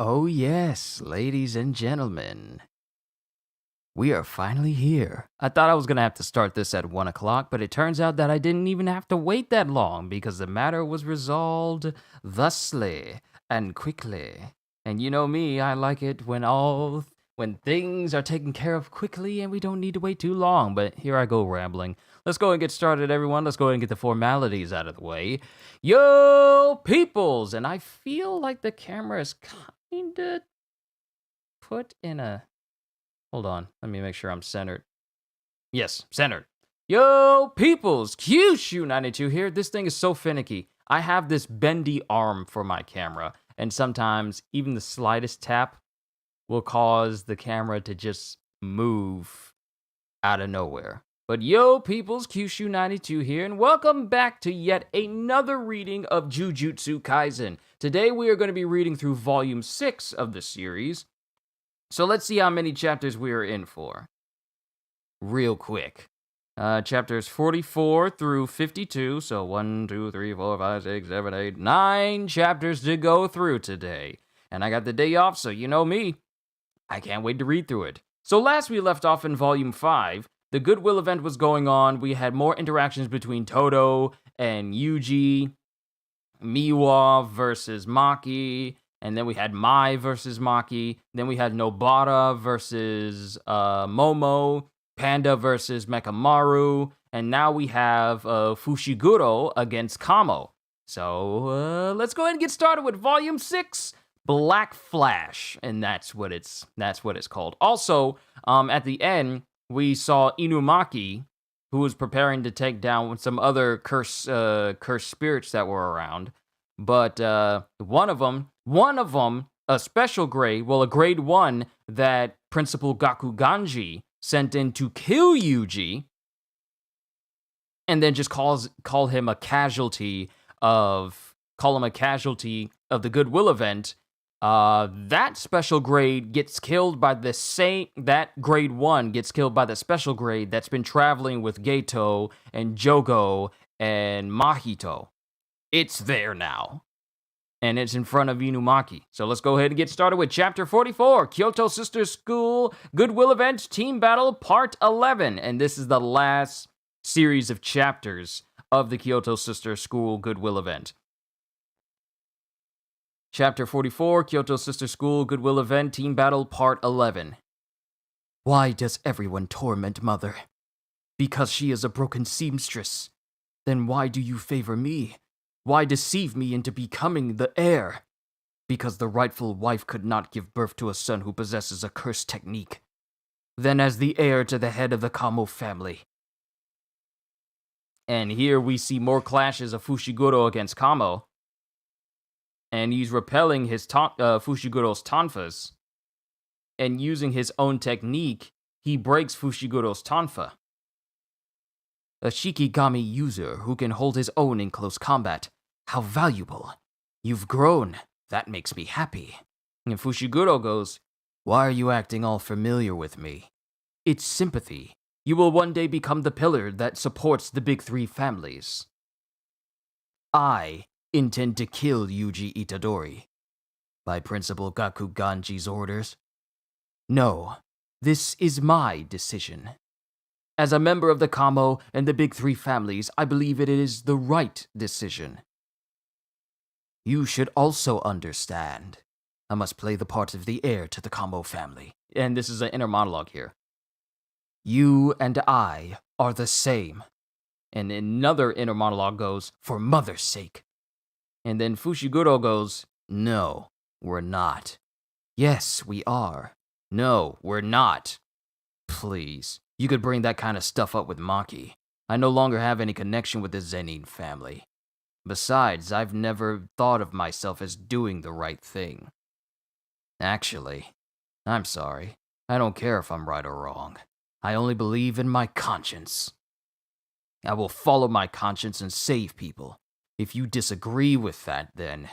Oh, yes, ladies and gentlemen. We are finally here. I thought I was going to have to start this at 1 o'clock, but it turns out that I didn't even have to wait that long because the matter was resolved thusly and quickly. And you know me, I like it when things are taken care of quickly and we don't need to wait too long. But here I go rambling. Let's go and get started, everyone. Let's go ahead and get the formalities out of the way. Yo, peoples! And I feel like the camera is kind of put in a... Hold on, let me make sure I'm centered. Yes, centered. Yo, peoples, Kyushu92 here. This thing is so finicky. I have this bendy arm for my camera, and sometimes even the slightest tap will cause the camera to just move out of nowhere. But yo, peoples, Kyushu92 here, and welcome back to yet another reading of Jujutsu Kaisen. Today we are going to be reading through Volume 6 of the series. So let's see how many chapters we are in for. Real quick. Chapters 44 through 52. So 1, 2, 3, 4, 5, 6, 7, 8, 9 chapters to go through today. And I got the day off, so you know me. I can't wait to read through it. So last we left off in Volume 5, the Goodwill event was going on. We had more interactions between Todo and Yuji. Miwa versus Maki. And then we had Mai versus Maki. Then we had Nobara versus Momo. Panda versus Mekamaru. And now we have Fushiguro against Kamo. So let's go ahead and get started with Volume 6, Black Flash. And that's what it's called. Also, at the end, we saw Inumaki, who was preparing to take down some other cursed spirits that were around. But one of them, a special grade, a grade 1 that Principal Gakuganji sent in to kill Yuji, and then just call him a casualty of the Goodwill event. That special grade gets killed by that grade 1 gets killed by the special grade that's been traveling with Geto and Jogo and Mahito. It's there now. And it's in front of Inumaki. So let's go ahead and get started with Chapter 44, Kyoto Sister School Goodwill Event Team Battle Part 11. And this is the last series of chapters of the Kyoto Sister School Goodwill Event. Chapter 44, Kyoto Sister School Goodwill Event Team Battle Part 11. Why does everyone torment Mother? Because she is a broken seamstress. Then why do you favor me? Why deceive me into becoming the heir? Because the rightful wife could not give birth to a son who possesses a cursed technique. Then as the heir to the head of the Kamo family. And here we see more clashes of Fushiguro against Kamo. And he's repelling his Fushiguro's tonfas. And using his own technique, he breaks Fushiguro's tonfa. A Shikigami user who can hold his own in close combat. How valuable. You've grown. That makes me happy. And Fushiguro goes, why are you acting all familiar with me? It's sympathy. You will one day become the pillar that supports the big 3 families. I intend to kill Yuji Itadori. By Principal Gakuganji's orders? No, this is my decision. As a member of the Kamo and the big 3 families, I believe it is the right decision. You should also understand. I must play the part of the heir to the Kamo family. And this is an inner monologue here. You and I are the same. And another inner monologue goes, for Mother's sake. And then Fushiguro goes, no, we're not. Yes, we are. No, we're not. Please. You could bring that kind of stuff up with Maki. I no longer have any connection with the Zenin family. Besides, I've never thought of myself as doing the right thing. Actually, I'm sorry. I don't care if I'm right or wrong. I only believe in my conscience. I will follow my conscience and save people. If you disagree with that, then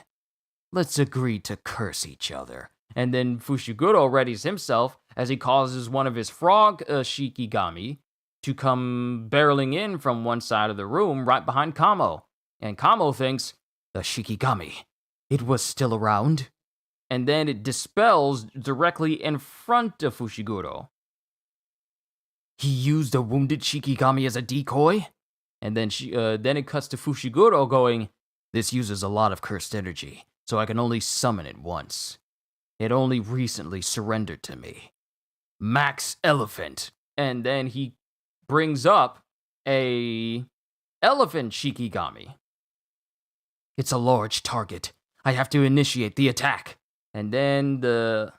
let's agree to curse each other. And then Fushiguro readies himself as he causes one of his frog Shikigami to come barreling in from one side of the room right behind Kamo. And Kamo thinks, the Shikigami, it was still around? and then it dispels directly in front of Fushiguro. He used a wounded Shikigami as a decoy? And then then it cuts to Fushiguro going, "This uses a lot of cursed energy, so I can only summon it once. It only recently surrendered to me. Max Elephant." And then he brings up a elephant Shikigami. "It's a large target. I have to initiate the attack." And then the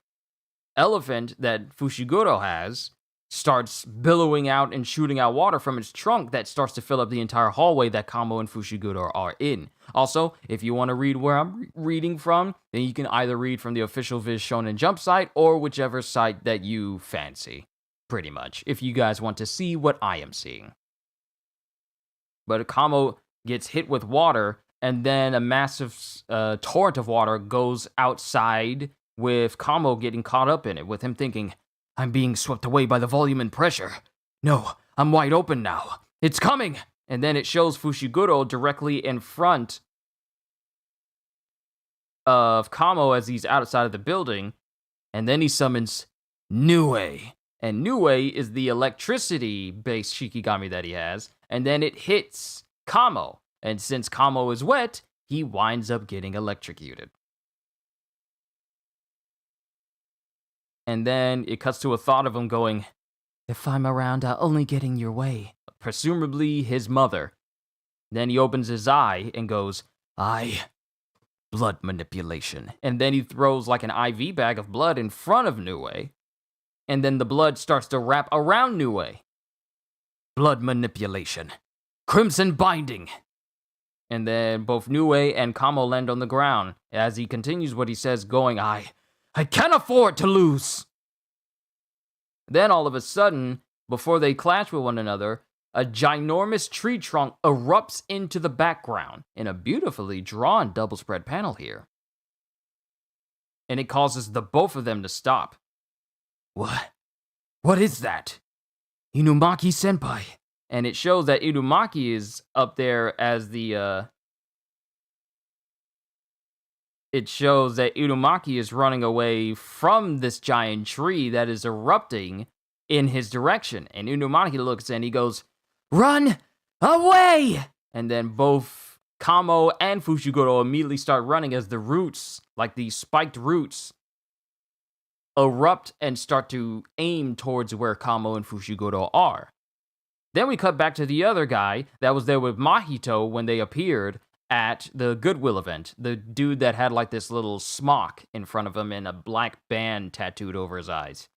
elephant that Fushiguro has starts billowing out and shooting out water from its trunk that starts to fill up the entire hallway that Kamo and Fushiguro are in. Also, if you want to read where I'm reading from, then you can either read from the official Viz Shonen Jump site or whichever site that you fancy, pretty much, if you guys want to see what I am seeing. But Kamo gets hit with water, and then a massive torrent of water goes outside with Kamo getting caught up in it, with him thinking, "I'm being swept away by the volume and pressure. No, I'm wide open now. It's coming!" And then it shows Fushiguro directly in front of Kamo as he's outside of the building, and then he summons Nue. And Nue is the electricity-based Shikigami that he has, and then it hits Kamo. And since Kamo is wet, he winds up getting electrocuted. And then it cuts to a thought of him going, "If I'm around, I'll only get in your way." Presumably his mother. Then he opens his eye and goes, blood manipulation. And then he throws like an IV bag of blood in front of Nue. And then the blood starts to wrap around Nue. Blood manipulation. Crimson binding. And then both Nue and Kamo land on the ground as he continues what he says, going, I can't afford to lose. Then all of a sudden, before they clash with one another, a ginormous tree trunk erupts into the background in a beautifully drawn double spread panel here. And it causes the both of them to stop. What is that? Inumaki-senpai. And it shows that Inumaki is up there as the, It shows that Inumaki is running away from this giant tree that is erupting in his direction. And Inumaki looks and he goes, "Run away!" And then both Kamo and Fushiguro immediately start running as the roots, like these spiked roots, erupt and start to aim towards where Kamo and Fushiguro are. Then we cut back to the other guy that was there with Mahito when they appeared at the Goodwill event. The dude that had like this little smock in front of him and a black band tattooed over his eyes.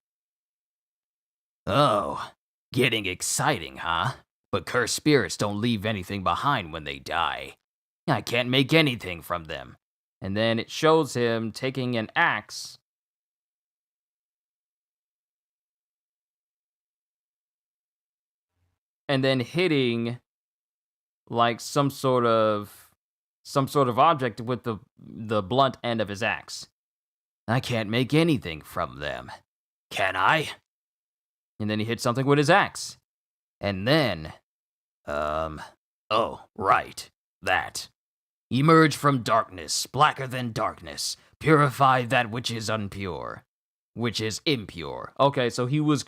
"Oh, getting exciting, huh? But cursed spirits don't leave anything behind when they die. I can't make anything from them." And then it shows him taking an axe and then hitting like some sort of object with the blunt end of his axe. "I can't make anything from them. Can I?" And then he hits something with his axe. And then, oh, right, that. "Emerge from darkness, blacker than darkness. Purify that which is impure." Okay, so he was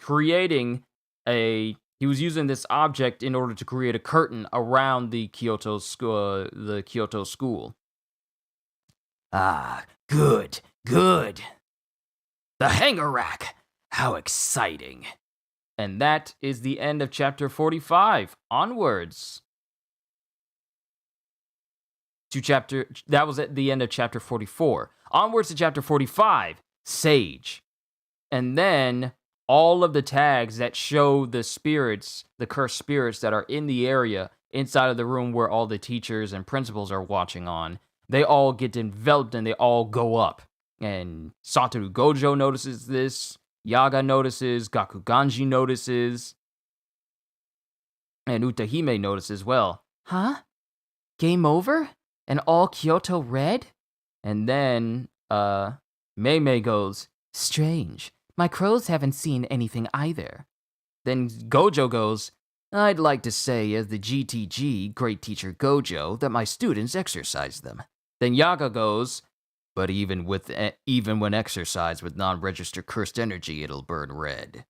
using this object in order to create a curtain around the Kyoto school. "Ah, good. The hanger rack. How exciting." And that is the end of chapter 45. Onwards to that was at the end of chapter 44. Onwards to chapter 45, Sage. And then all of the tags that show the spirits, the cursed spirits that are in the area inside of the room where all the teachers and principals are watching on, they all get enveloped and they all go up. And Satoru Gojo notices this, Yaga notices, Gakuganji notices, and Utahime notices as well. "Huh? Game over? And all Kyoto red?" And then, Mei goes, "Strange. My crows haven't seen anything either." Then Gojo goes, "I'd like to say as the GTG, Great Teacher Gojo, that my students exercise them." Then Yaga goes, But even when exercised with non-registered cursed energy, it'll burn red.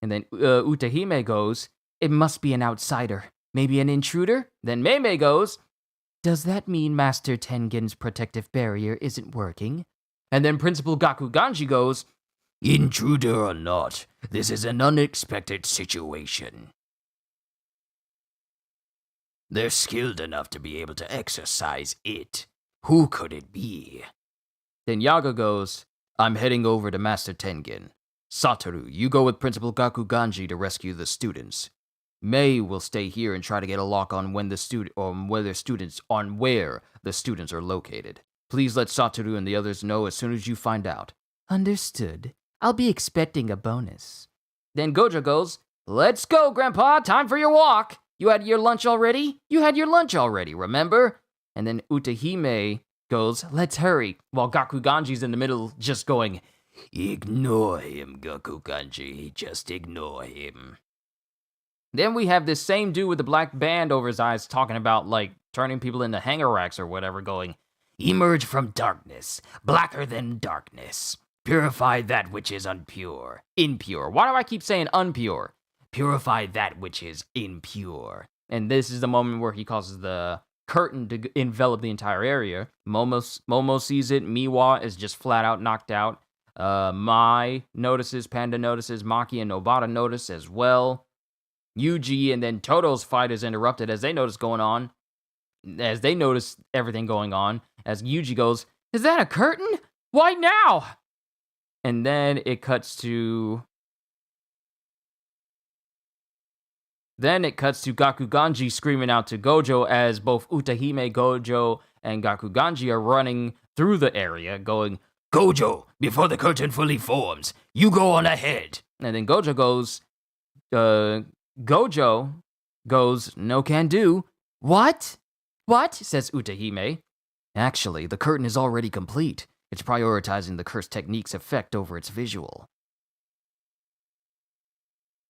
And then Utahime goes, it must be an outsider. Maybe an intruder? Then Meimei goes, does that mean Master Tengen's protective barrier isn't working? And then Principal Gakuganji goes, intruder or not, this is an unexpected situation. They're skilled enough to be able to exercise it. Who could it be? Then Yaga goes, I'm heading over to Master Tengen. Satoru, you go with Principal Gakuganji to rescue the students. Mei will stay here and try to get a lock on where the students are located. Please let Satoru and the others know as soon as you find out. Understood. I'll be expecting a bonus. Then Gojo goes, let's go, Grandpa, time for your walk. You had your lunch already? You had your lunch already, remember? And then Utahime goes, let's hurry, while Gakuganji's in the middle just going, ignore him, Gakuganji, just ignore him. Then we have this same dude with the black band over his eyes talking about, like, turning people into hanger racks or whatever, going, emerge from darkness, blacker than darkness. Purify that which is impure. Why do I keep saying unpure? Purify that which is impure. And this is the moment where he causes the curtain to envelop the entire area. Momo sees it. Miwa is just flat out knocked out. Mai notices, Panda notices, Maki and Nobata notice as well. Yuji and then Toto's fight is interrupted as they notice everything going on. As Yuji goes, is that a curtain? Why now? And then it cuts to Gakuganji screaming out to Gojo as both Utahime, Gojo, and Gakuganji are running through the area, going, Gojo, before the curtain fully forms, you go on ahead. And then Gojo goes, no can do. What? What? Says Utahime. Actually, the curtain is already complete. It's prioritizing the curse technique's effect over its visual.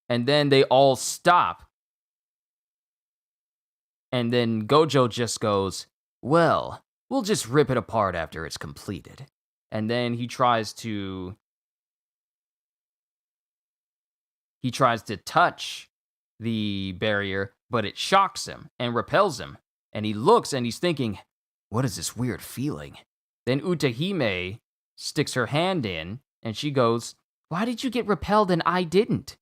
And then they all stop. And then Gojo just goes, well, we'll just rip it apart after it's completed. And then he tries to touch the barrier, but it shocks him and repels him. And he looks and he's thinking, what is this weird feeling? Then Utahime sticks her hand in and she goes, why did you get repelled and I didn't?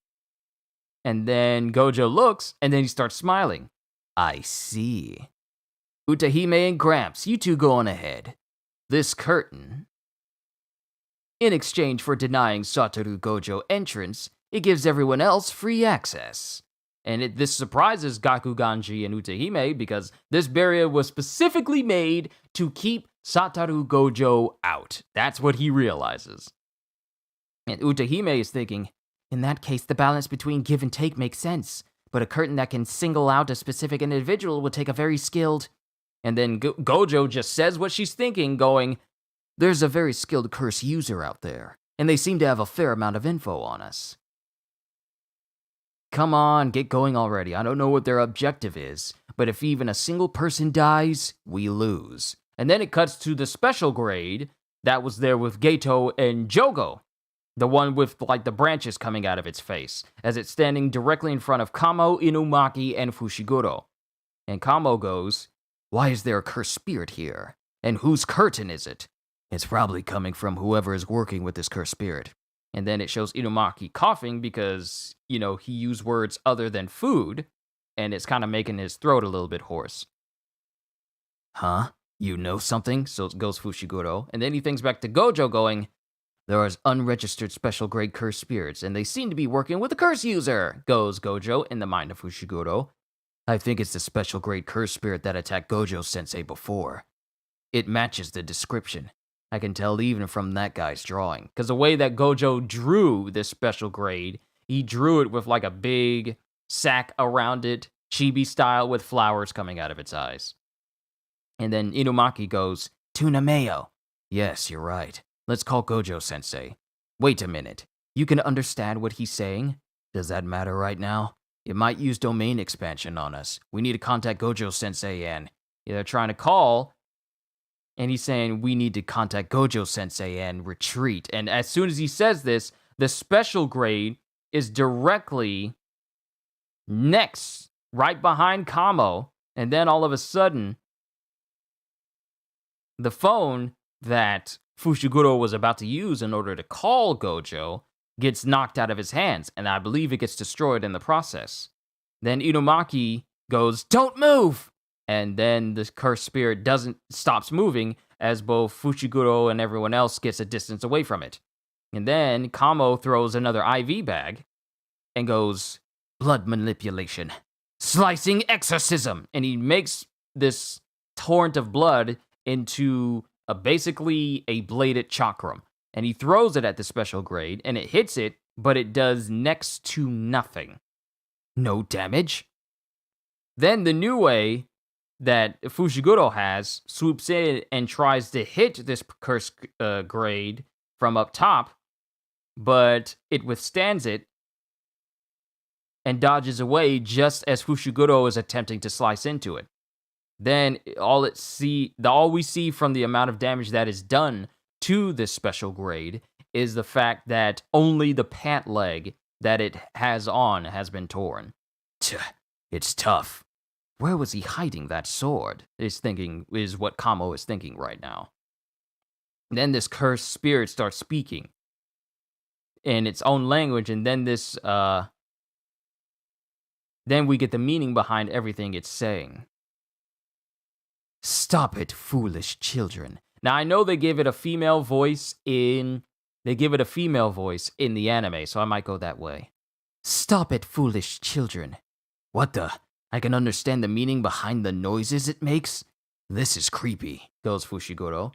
And then Gojo looks and then he starts smiling. I see. Utahime and Gramps, you two go on ahead. This curtain, in exchange for denying Satoru Gojo entrance, it gives everyone else free access. And this surprises Gakuganji and Utahime because this barrier was specifically made to keep Satoru Gojo out. That's what he realizes. And Utahime is thinking, in that case, the balance between give and take makes sense. But a curtain that can single out a specific individual would take a very skilled... And then Gojo just says what she's thinking, going, there's a very skilled curse user out there, and they seem to have a fair amount of info on us. Come on, get going already. I don't know what their objective is, but if even a single person dies, we lose. And then it cuts to the special grade that was there with Geto and Jogo, the one with like the branches coming out of its face, as it's standing directly in front of Kamo, Inumaki, and Fushiguro. And Kamo goes, why is there a cursed spirit here? And whose curtain is it? It's probably coming from whoever is working with this cursed spirit. And then it shows Inumaki coughing because, he used words other than food, and it's kind of making his throat a little bit hoarse. Huh? You know something? So goes Fushiguro. And then he thinks back to Gojo going, there are unregistered special grade cursed spirits, and they seem to be working with a curse user, goes Gojo in the mind of Fushiguro. I think it's the special grade curse spirit that attacked Gojo-sensei before. It matches the description. I can tell even from that guy's drawing. Because the way that Gojo drew this special grade, he drew it with like a big sack around it, chibi style with flowers coming out of its eyes. And then Inumaki goes, tuna mayo. Yes, you're right. Let's call Gojo-sensei. Wait a minute. You can understand what he's saying? Does that matter right now? It might use domain expansion on us. We need to contact Gojo-sensei and they're trying to call And he's saying, we need to contact Gojo-sensei and retreat. And as soon as he says this, the special grade is directly next, right behind Kamo. And then all of a sudden, the phone that Fushiguro was about to use in order to call Gojo gets knocked out of his hands, and I believe it gets destroyed in the process. Then Inumaki goes, "Don't move!" And then the cursed spirit stops moving as both Fushiguro and everyone else gets a distance away from it. And then Kamo throws another IV bag and goes, "Blood manipulation, slicing exorcism," and he makes this torrent of blood into basically a bladed chakram. And he throws it at the special grade, and it hits it, but it does next to nothing. No damage. Then the new way that Fushiguro has swoops in and tries to hit this cursed grade from up top, but it withstands it and dodges away just as Fushiguro is attempting to slice into it. Then all we see from the amount of damage that is done to this special grade is the fact that only the pant leg that it has on has been torn. It's tough. Where was he hiding that sword? Is what Kamo is thinking right now. Then this cursed spirit starts speaking in its own language, and then then we get the meaning behind everything it's saying. Stop it, foolish children. Now I know they give it a female voice in the anime, so I might go that way. Stop it, foolish children. What the? I can understand the meaning behind the noises it makes. This is creepy, goes Fushiguro.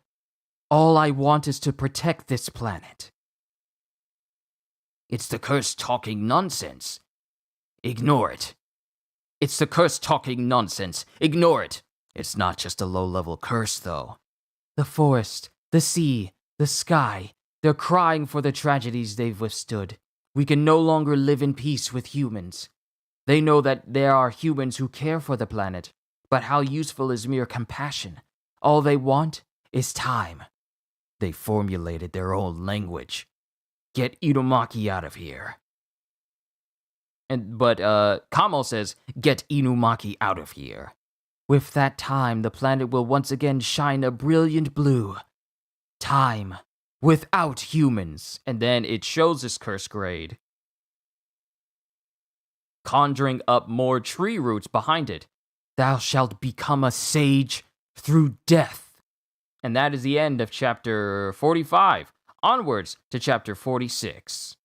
All I want is to protect this planet. It's the curse talking nonsense. Ignore it. It's the curse talking nonsense. Ignore it. It's not just a low-level curse, though. The forest, the sea, the sky, they're crying for the tragedies they've withstood. We can no longer live in peace with humans. They know that there are humans who care for the planet, but how useful is mere compassion? All they want is time. They formulated their own language. Get Inumaki out of here. But Kamo says, get Inumaki out of here. With that time, the planet will once again shine a brilliant blue. Time. Without humans. And then it shows this curse grade, conjuring up more tree roots behind it. Thou shalt become a sage through death. And that is the end of chapter 45. Onwards to chapter 46.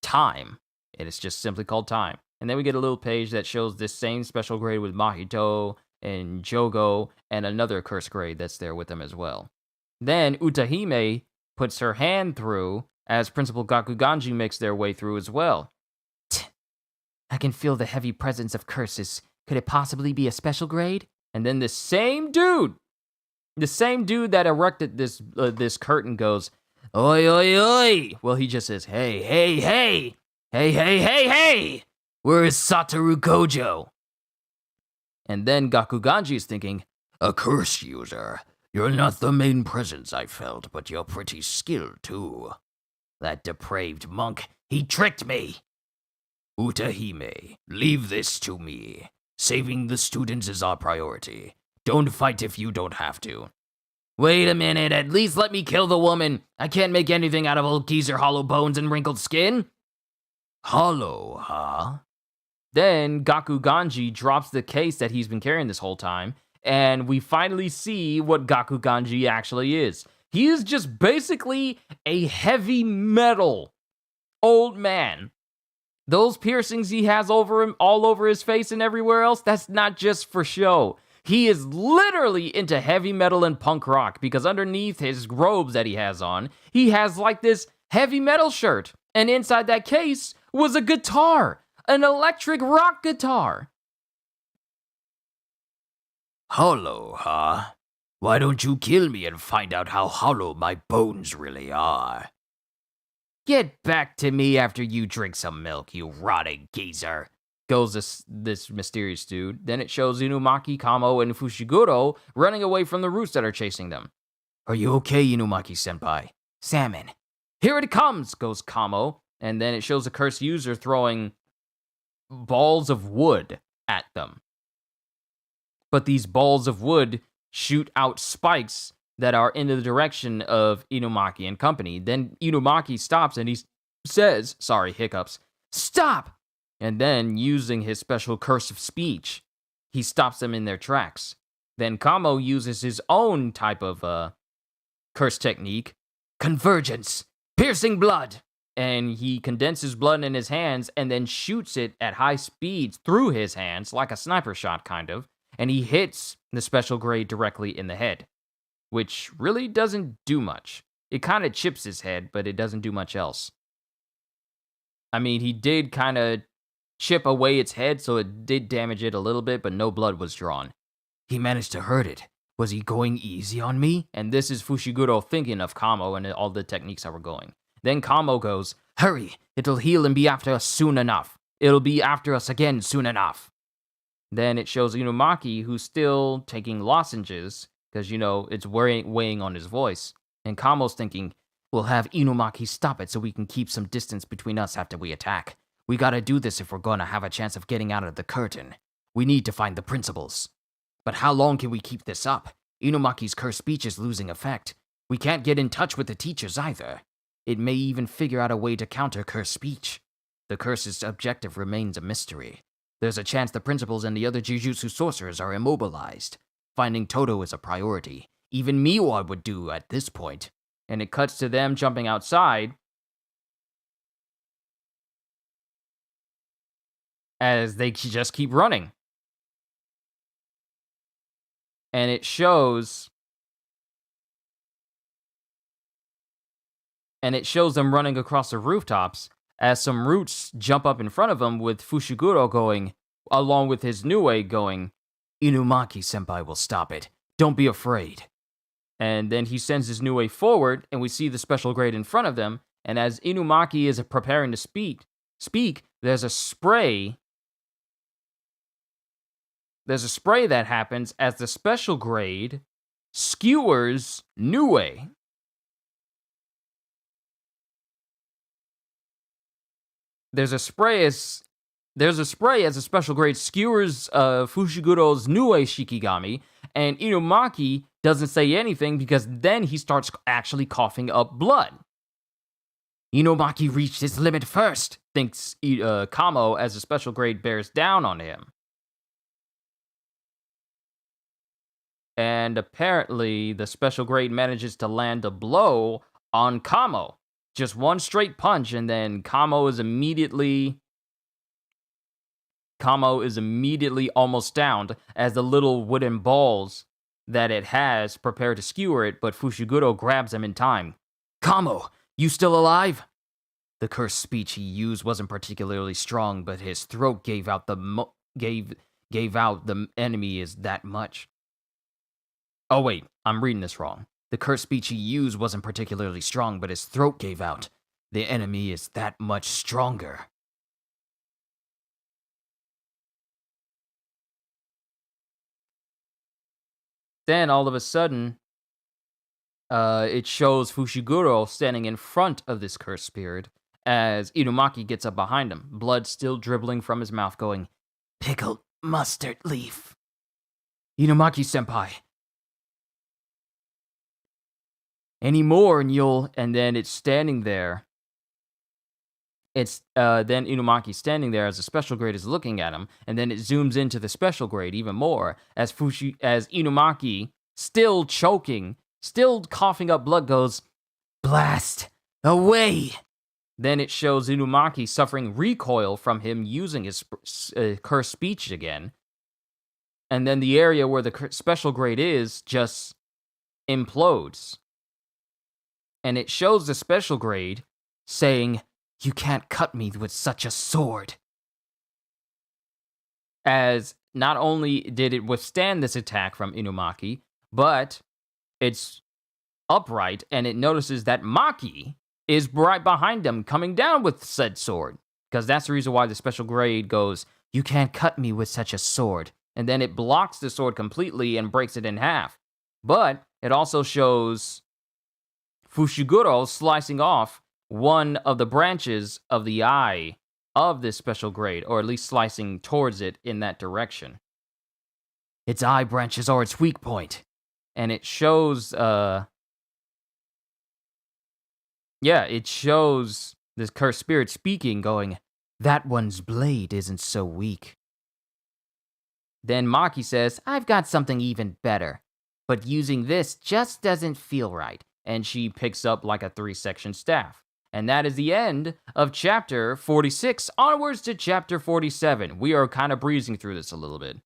Time. It is just simply called Time. And then we get a little page that shows this same special grade with Mahito and Jogo and another curse grade that's there with them as well. Then Utahime puts her hand through as Principal Gakuganji makes their way through as well. I can feel the heavy presence of curses. Could it possibly be a special grade? And then the same dude that erected this curtain goes, oi, oi, oi. Well, he just says, hey, hey, hey. Hey, hey, hey, hey! Where is Satoru Gojo? And then Gakuganji is thinking, a curse user. You're not the main presence I felt, but you're pretty skilled too. That depraved monk, he tricked me. Utahime, leave this to me. Saving the students is our priority. Don't fight if you don't have to. Wait a minute, at least let me kill the woman. I can't make anything out of old geezer hollow bones and wrinkled skin. Hollow, huh? Then Gakuganji drops the case that he's been carrying this whole time, and we finally see what Gakuganji actually is. He is just basically a heavy metal old man. Those piercings he has over him, all over his face and everywhere else, that's not just for show. He is literally into heavy metal and punk rock, because underneath his robes that he has on, he has like this heavy metal shirt. And inside that case was a guitar, an electric rock guitar. Hollow, huh? Why don't you kill me and find out how hollow my bones really are? Get back to me after you drink some milk, you rotting geezer. goes this mysterious dude. Then it shows Inumaki, Kamo, and Fushiguro running away from the roots that are chasing them. Are you okay, Inumaki-senpai? Salmon. Here it comes, goes Kamo. And then it shows a cursed user throwing balls of wood at them. But these balls of wood shoot out spikes that are in the direction of Inumaki and company. Then Inumaki stops and he says, sorry, hiccups, stop! And then, using his special curse of speech, he stops them in their tracks. Then Kamo uses his own type of curse technique, convergence, piercing blood. And he condenses blood in his hands and then shoots it at high speeds through his hands, like a sniper shot, kind of. And he hits the special grade directly in the head, which really doesn't do much. It kind of chips his head, but it doesn't do much else. I mean, he did kind of chip away its head, so it did damage it a little bit, but no blood was drawn. He managed to hurt it. Was he going easy on me? And this is Fushiguro thinking of Kamo and all the techniques that were going. Then Kamo goes, hurry, it'll heal and be after us soon enough. It'll be after us again soon enough. Then it shows Inumaki, who's still taking lozenges, because, it's weighing on his voice. And Kamo's thinking, we'll have Inumaki stop it so we can keep some distance between us after we attack. We gotta do this if we're gonna have a chance of getting out of the curtain. We need to find the principals. But how long can we keep this up? Inumaki's cursed speech is losing effect. We can't get in touch with the teachers either. It may even figure out a way to counter cursed speech. The curse's objective remains a mystery. There's a chance the principals and the other Jujutsu sorcerers are immobilized. Finding Toto is a priority. Even Miwa would do at this point. And it cuts to them jumping outside as they just keep running. And it shows them running across the rooftops as some roots jump up in front of them, with Fushiguro going, along with his Nue going, Inumaki-senpai will stop it. Don't be afraid. And then he sends his Nue forward, and we see the special grade in front of them, and as Inumaki is preparing to speak, there's a spray that happens as the special grade skewers Nue. There's a spray as a special grade skewers Fushiguro's Nue Shikigami, and Inumaki doesn't say anything because then he starts actually coughing up blood. Inumaki reached his limit first, thinks Kamo as the special grade bears down on him. And apparently, the special grade manages to land a blow on Kamo. Just one straight punch, and then Kamo is immediately almost downed as the little wooden balls that it has prepare to skewer it, but Fushiguro grabs him in time. Kamo, you still alive? The cursed speech he used wasn't particularly strong, but his throat gave out the enemy is that much. Oh wait, I'm reading this wrong. The cursed speech he used wasn't particularly strong, but his throat gave out. The enemy is that much stronger. Then, all of a sudden, it shows Fushiguro standing in front of this cursed spirit as Inumaki gets up behind him, blood still dribbling from his mouth, going, Pickled mustard leaf. Inumaki-senpai. Any more and then it's standing there. It's then Inumaki standing there as the special grade is looking at him, and then it zooms into the special grade even more as Inumaki, still choking, still coughing up blood, goes, Blast away. Then it shows Inumaki suffering recoil from him using his cursed speech again, and then the area where the special grade is just implodes. And it shows the special grade saying, You can't cut me with such a sword. As not only did it withstand this attack from Inumaki, but it's upright, and it notices that Maki is right behind him, coming down with said sword. Because that's the reason why the special grade goes, You can't cut me with such a sword. And then it blocks the sword completely and breaks it in half. But it also shows Fushiguro slicing off one of the branches of the eye of this special grade, or at least slicing towards it in that direction. Its eye branches are its weak point. And it shows, it shows this cursed spirit speaking, going, that one's blade isn't so weak. Then Maki says, I've got something even better, but using this just doesn't feel right. And she picks up like a 3-section staff. And that is the end of chapter 46, onwards to chapter 47. We are kind of breezing through this a little bit.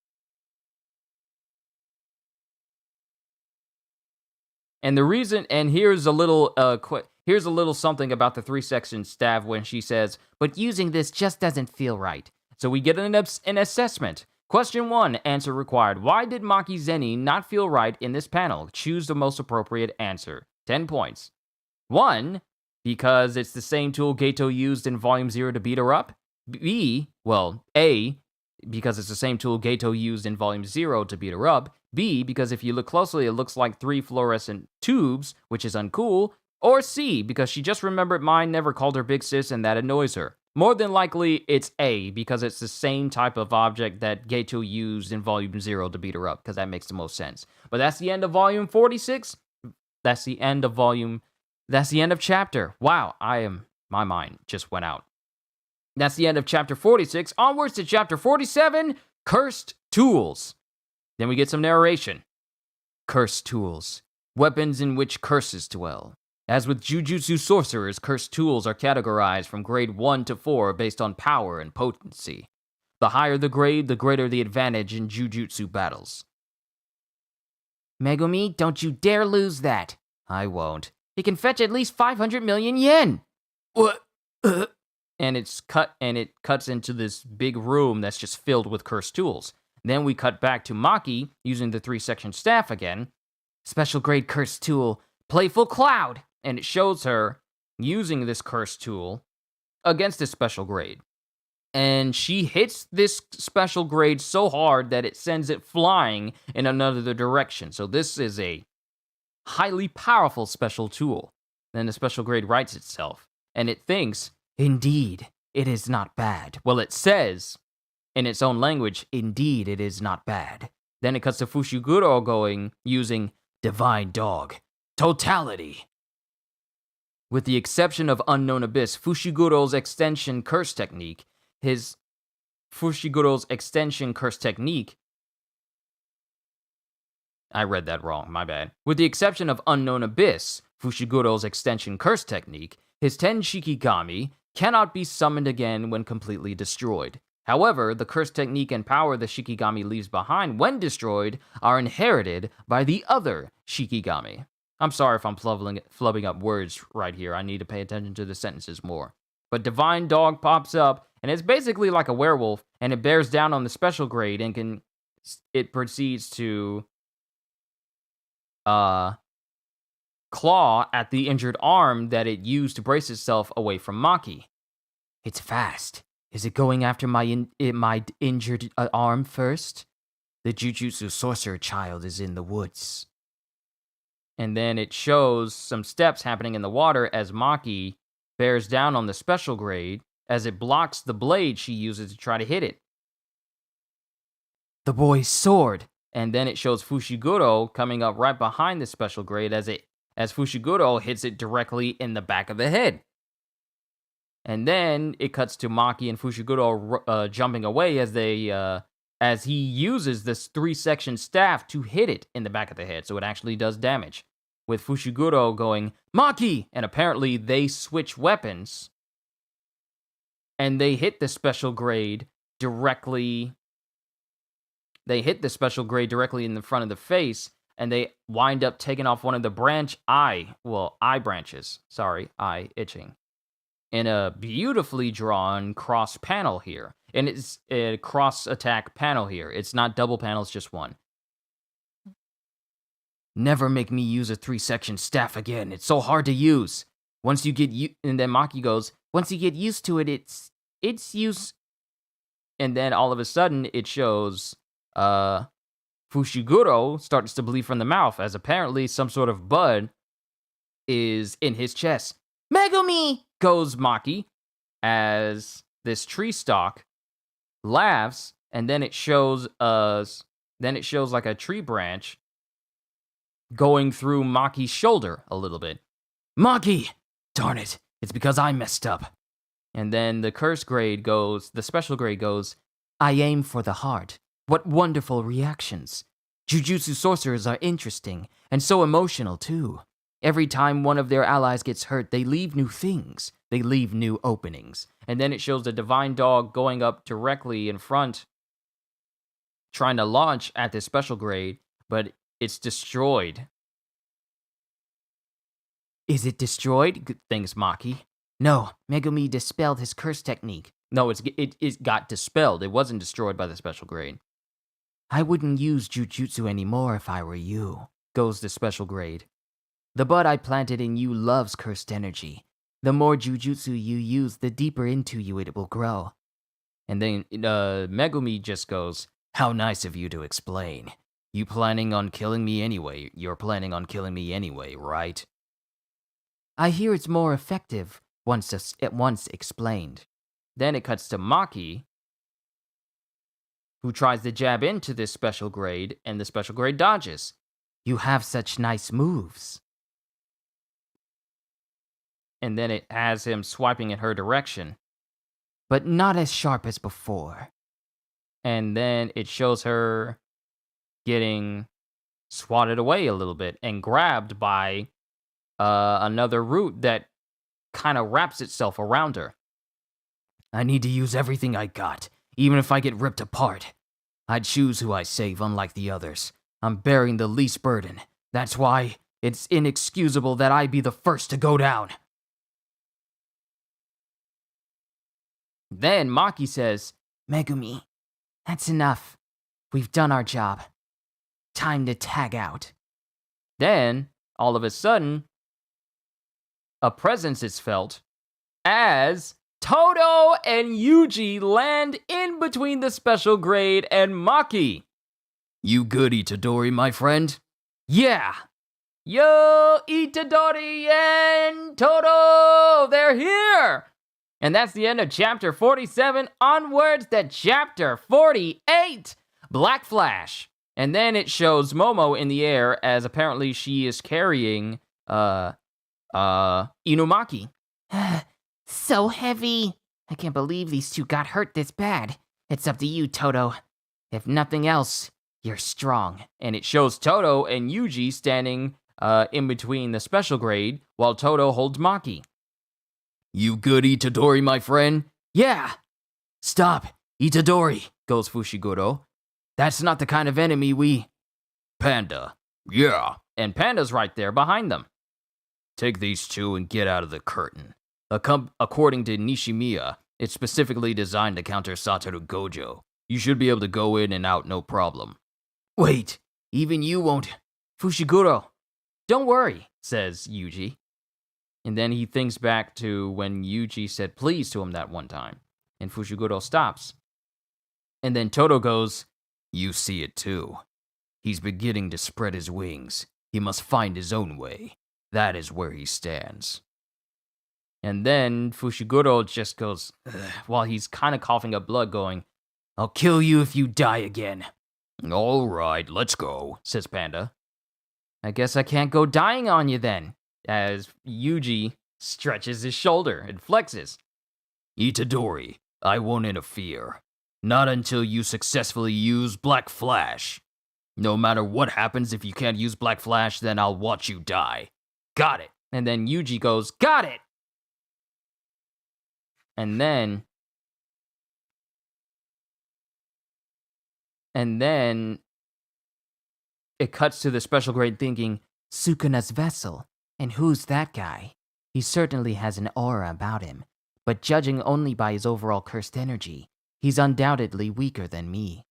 And the reason, and here's a little something about the 3-section staff when she says, but using this just doesn't feel right. So we get an assessment. Question 1, answer required. Why did Maki Zeni not feel right in this panel? Choose the most appropriate answer. 10 points. 1, because it's the same tool Geto used in Volume 0 to beat her up. A, because it's the same tool Geto used in Volume 0 to beat her up. B, because if you look closely, it looks like 3 fluorescent tubes, which is uncool. Or C, because she just remembered mine never called her big sis and that annoys her. More than likely, it's A, because it's the same type of object that Geto used in Volume 0 to beat her up, because that makes the most sense. But that's the end of Volume 46. That's the end of chapter. Wow, my mind just went out. That's the end of chapter 46. Onwards to chapter 47, Cursed Tools. Then we get some narration. Cursed tools. Weapons in which curses dwell. As with Jujutsu sorcerers, cursed tools are categorized from grade 1 to 4 based on power and potency. The higher the grade, the greater the advantage in Jujutsu battles. Megumi, don't you dare lose that. I won't. It can fetch at least 500 million yen. What? And it cuts into this big room that's just filled with cursed tools. Then we cut back to Maki using the 3-section staff again. Special grade cursed tool, Playful Cloud. And it shows her using this cursed tool against this special grade. And she hits this special grade so hard that it sends it flying in another direction. So this is a highly powerful special tool. Then the special grade rights itself. And it thinks, indeed, it is not bad. Well, it says in its own language, indeed, it is not bad. Then it cuts to Fushiguro using Divine Dog. Totality. With the exception of Unknown Abyss, Fushiguro's extension curse technique, I read that wrong, my bad. With the exception of Unknown Abyss, Fushiguro's extension curse technique, his 10 Shikigami cannot be summoned again when completely destroyed. However, the curse technique and power the Shikigami leaves behind when destroyed are inherited by the other Shikigami. I'm sorry if I'm flubbing up words right here. I need to pay attention to the sentences more. But Divine Dog pops up, and it's basically like a werewolf, and it bears down on the special grade, and it proceeds to claw at the injured arm that it used to brace itself away from Maki. It's fast. Is it going after my injured arm first? The Jujutsu sorcerer child is in the woods. And then it shows some steps happening in the water as Maki bears down on the special grade as it blocks the blade she uses to try to hit it. The boy's sword. And then it shows Fushiguro coming up right behind the special grade as Fushiguro hits it directly in the back of the head. And then it cuts to Maki and Fushiguro jumping away as he uses this 3-section staff to hit it in the back of the head, so it actually does damage. With Fushiguro going, Maki! And apparently they switch weapons. And they hit the special grade directly. They hit the special grade directly in the front of the face, and they wind up taking off one of the eye branches. Sorry, eye itching. In a beautifully drawn cross panel here. And it's a cross attack panel here. It's not double panels, just one. Never make me use a 3-section staff again. It's so hard to use. And then Maki goes, once you get used to it, its use And then all of a sudden, it shows Fushiguro starts to bleed from the mouth, as apparently some sort of bud is in his chest. Megumi! Goes Maki, as this tree stalk laughs, and then it shows like a tree branch going through Maki's shoulder a little bit. Maki! Darn it, it's because I messed up. And then the special grade goes, I aim for the heart. What wonderful reactions. Jujutsu sorcerers are interesting, and so emotional too. Every time one of their allies gets hurt, they leave new things. They leave new openings. And then it shows the divine dog going up directly in front, trying to launch at this special grade, but it's destroyed. Is it destroyed? Thinks Maki. No, Megumi dispelled his curse technique. No, it got dispelled. It wasn't destroyed by the special grade. I wouldn't use Jujutsu anymore if I were you, goes the special grade. The bud I planted in you loves cursed energy. The more Jujutsu you use, the deeper into you it will grow. And then Megumi just goes, how nice of you to explain. You're planning on killing me anyway, right? I hear it's more effective once explained. Then it cuts to Maki, who tries to jab into this special grade, and the special grade dodges. You have such nice moves. And then it has him swiping in her direction. But not as sharp as before. And then it shows her getting swatted away a little bit and grabbed by another root that kind of wraps itself around her. I need to use everything I got, even if I get ripped apart. I'd choose who I save, unlike the others. I'm bearing the least burden. That's why it's inexcusable that I be the first to go down. Then Maki says, Megumi, that's enough. We've done our job. Time to tag out. Then, all of a sudden, a presence is felt as Toto and Yuji land in between the special grade and Maki. You good, Itadori, my friend? Yeah. Yo, Itadori and Toto, they're here. And that's the end of chapter 47. Onwards to chapter 48, Black Flash. And then it shows Momo in the air as apparently she is carrying Inumaki. So heavy. I can't believe these two got hurt this bad. It's up to you, Toto. If nothing else, you're strong. And it shows Toto and Yuji standing in between the special grade while Toto holds Maki. You good, Itadori, my friend? Yeah. Stop, Itadori, goes Fushiguro. That's not the kind of enemy we... Panda. Yeah. And Panda's right there behind them. Take these two and get out of the curtain. According to Nishimiya, it's specifically designed to counter Satoru Gojo. You should be able to go in and out no problem. Wait, even you won't... Fushiguro. Don't worry, says Yuji. And then he thinks back to when Yuji said please to him that one time. And Fushiguro stops. And then Toto goes, you see it too. He's beginning to spread his wings. He must find his own way. That is where he stands. And then Fushiguro just goes, while he's kind of coughing up blood, going, I'll kill you if you die again. All right, let's go, says Panda. I guess I can't go dying on you then, as Yuji stretches his shoulder and flexes. Itadori, I won't interfere. Not until you successfully use Black Flash. No matter what happens, if you can't use Black Flash, then I'll watch you die. Got it. And then Yuji goes, got it! And then it cuts to the special grade thinking, Sukuna's vessel. And who's that guy? He certainly has an aura about him, but judging only by his overall cursed energy, he's undoubtedly weaker than me.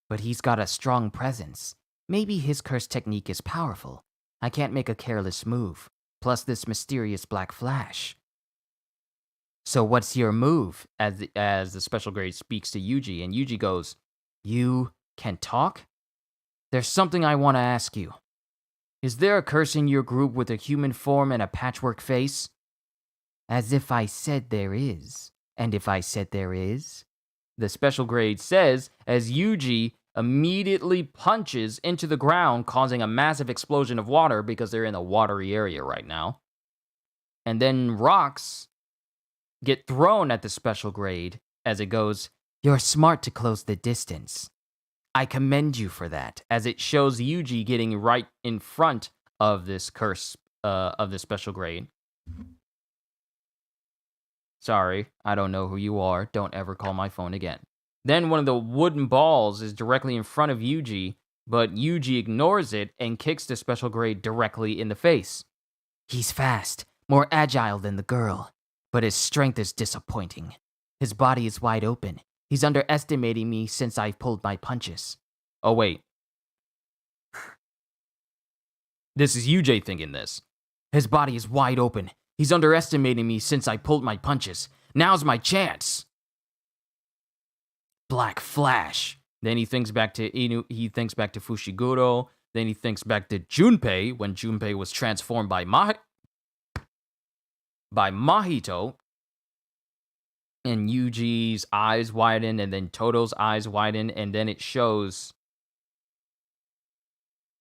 But he's got a strong presence. Maybe his curse technique is powerful. I can't make a careless move. Plus this mysterious Black Flash. So what's your move? As the special grade speaks to Yuji, and Yuji goes, "You can talk? There's something I want to ask you. Is there a curse in your group with a human form and a patchwork face?" "As if I said there is. And if I said there is?" the special grade says as Yuji immediately punches into the ground, causing a massive explosion of water because they're in a watery area right now. And then rocks get thrown at the special grade as it goes, "You're smart to close the distance. I commend you for that," as it shows Yuji getting right in front of this curse of the special grade. "Sorry, I don't know who you are. Don't ever call my phone again." Then one of the wooden balls is directly in front of Yuji, but Yuji ignores it and kicks the special grade directly in the face. "He's fast, more agile than the girl, but his strength is disappointing. His body is wide open. He's underestimating me since I've pulled my punches." Oh, wait. This is UJ thinking this. "His body is wide open. He's underestimating me since I pulled my punches. Now's my chance." Black Flash. Then he thinks back to he thinks back to Fushiguro. Then he thinks back to Junpei when Junpei was transformed by Mahito. And Yuji's eyes widen, and then Toto's eyes widen, and then it shows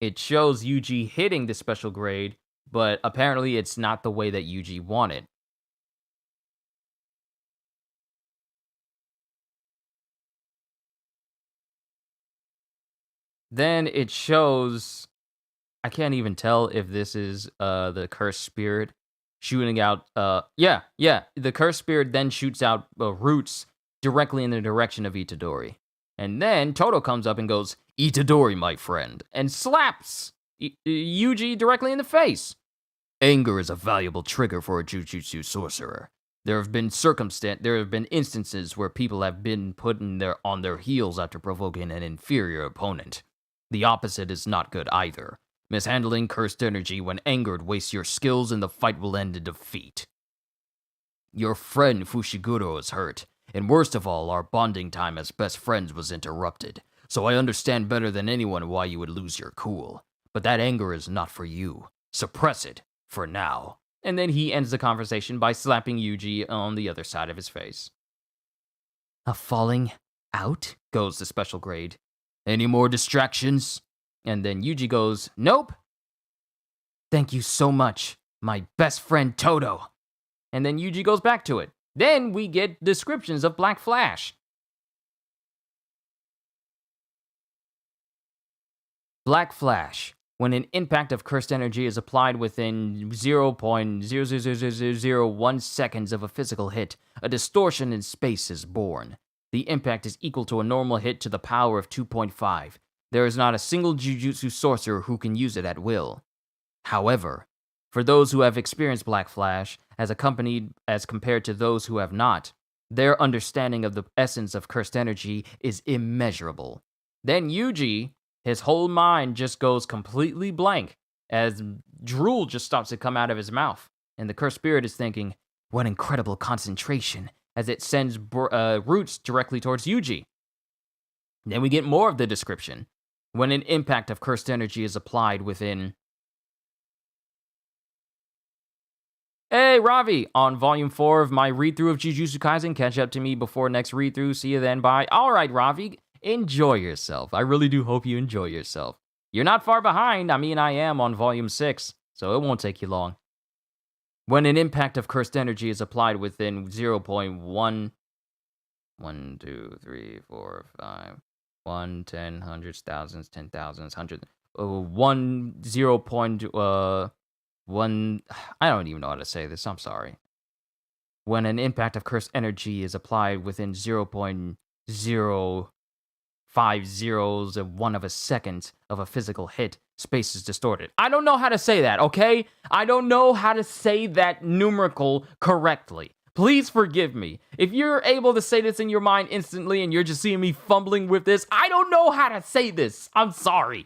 Yuji hitting the special grade, but apparently it's not the way that Yuji wanted. Then it shows, I can't even tell if this is the cursed spirit shooting out, the cursed spirit then shoots out roots directly in the direction of Itadori. And then Toto comes up and goes, "Itadori, my friend," and slaps Yuji directly in the face. "Anger is a valuable trigger for a Jujutsu sorcerer. There have been instances where people have been put on their heels after provoking an inferior opponent. The opposite is not good either. Mishandling cursed energy when angered wastes your skills and the fight will end in defeat. Your friend Fushiguro is hurt, and worst of all, our bonding time as best friends was interrupted, so I understand better than anyone why you would lose your cool. But that anger is not for you. Suppress it, for now." And then he ends the conversation by slapping Yuji on the other side of his face. "A falling out?" goes the special grade. "Any more distractions?" And then Yuji goes, "Nope." "Thank you so much, my best friend Toto." And then Yuji goes back to it. Then we get descriptions of Black Flash. Black Flash. When an impact of cursed energy is applied within 0.00001 seconds of a physical hit, a distortion in space is born. The impact is equal to a normal hit to the power of 2.5. There is not a single Jujutsu sorcerer who can use it at will. However, for those who have experienced Black Flash, as compared to those who have not, their understanding of the essence of cursed energy is immeasurable. Then Yuji, his whole mind just goes completely blank as drool just stops to come out of his mouth. And the cursed spirit is thinking, "What incredible concentration," as it sends roots directly towards Yuji. Then we get more of the description. When an impact of cursed energy is applied within... Hey, Ravi, on Volume 4 of my read-through of Jujutsu Kaisen. Catch up to me before next read-through. See you then, bye. All right, Ravi, enjoy yourself. I really do hope you enjoy yourself. You're not far behind. I mean, I am on Volume 6, so it won't take you long. When an impact of cursed energy is applied within 0.1... 1, 2, 3, 4, 5... 1, 10, hundreds, thousands, 10,000s, hundreds... 1, 0.1... I don't even know how to say this, I'm sorry. When an impact of cursed energy is applied within 0.050 of a second of a physical hit, space is distorted. I don't know how to say that, okay? I don't know how to say that numerical correctly. Please forgive me. If you're able to say this in your mind instantly and you're just seeing me fumbling with this, I don't know how to say this. I'm sorry.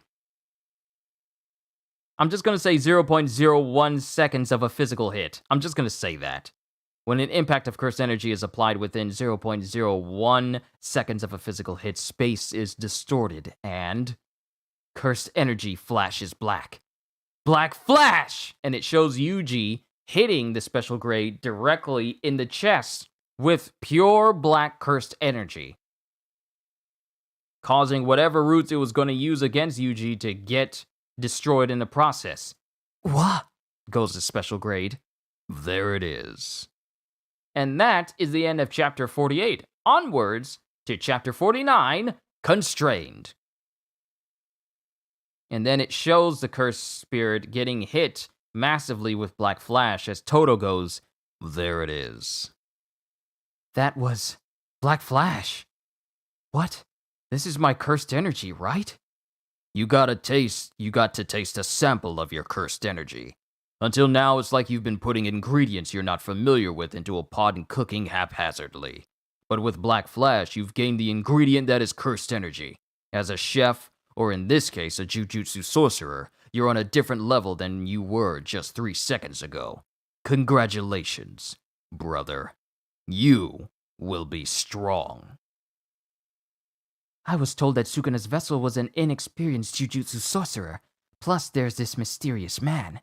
I'm just going to say 0.01 seconds of a physical hit. I'm just going to say that. When an impact of cursed energy is applied within 0.01 seconds of a physical hit, space is distorted, and cursed energy flashes black. Black flash! And it shows Yuji hitting the special grade directly in the chest with pure black cursed energy, causing whatever roots it was going to use against Yuji to get destroyed in the process. What? Goes the special grade. There it is. And that is the end of chapter 48. Onwards to chapter 49, Constrained. And then it shows the cursed spirit getting hit massively with Black Flash as Toto goes, there it is. That was Black Flash. What? This is my cursed energy, right? You got to taste a sample of your cursed energy. Until now, it's like you've been putting ingredients you're not familiar with into a pot and cooking haphazardly. But with Black Flash, you've gained the ingredient that is cursed energy. As a chef, or in this case, a jujutsu sorcerer, you're on a different level than you were just 3 seconds ago. Congratulations, brother. You will be strong. I was told that Sukuna's vessel was an inexperienced jujutsu sorcerer. Plus, there's this mysterious man.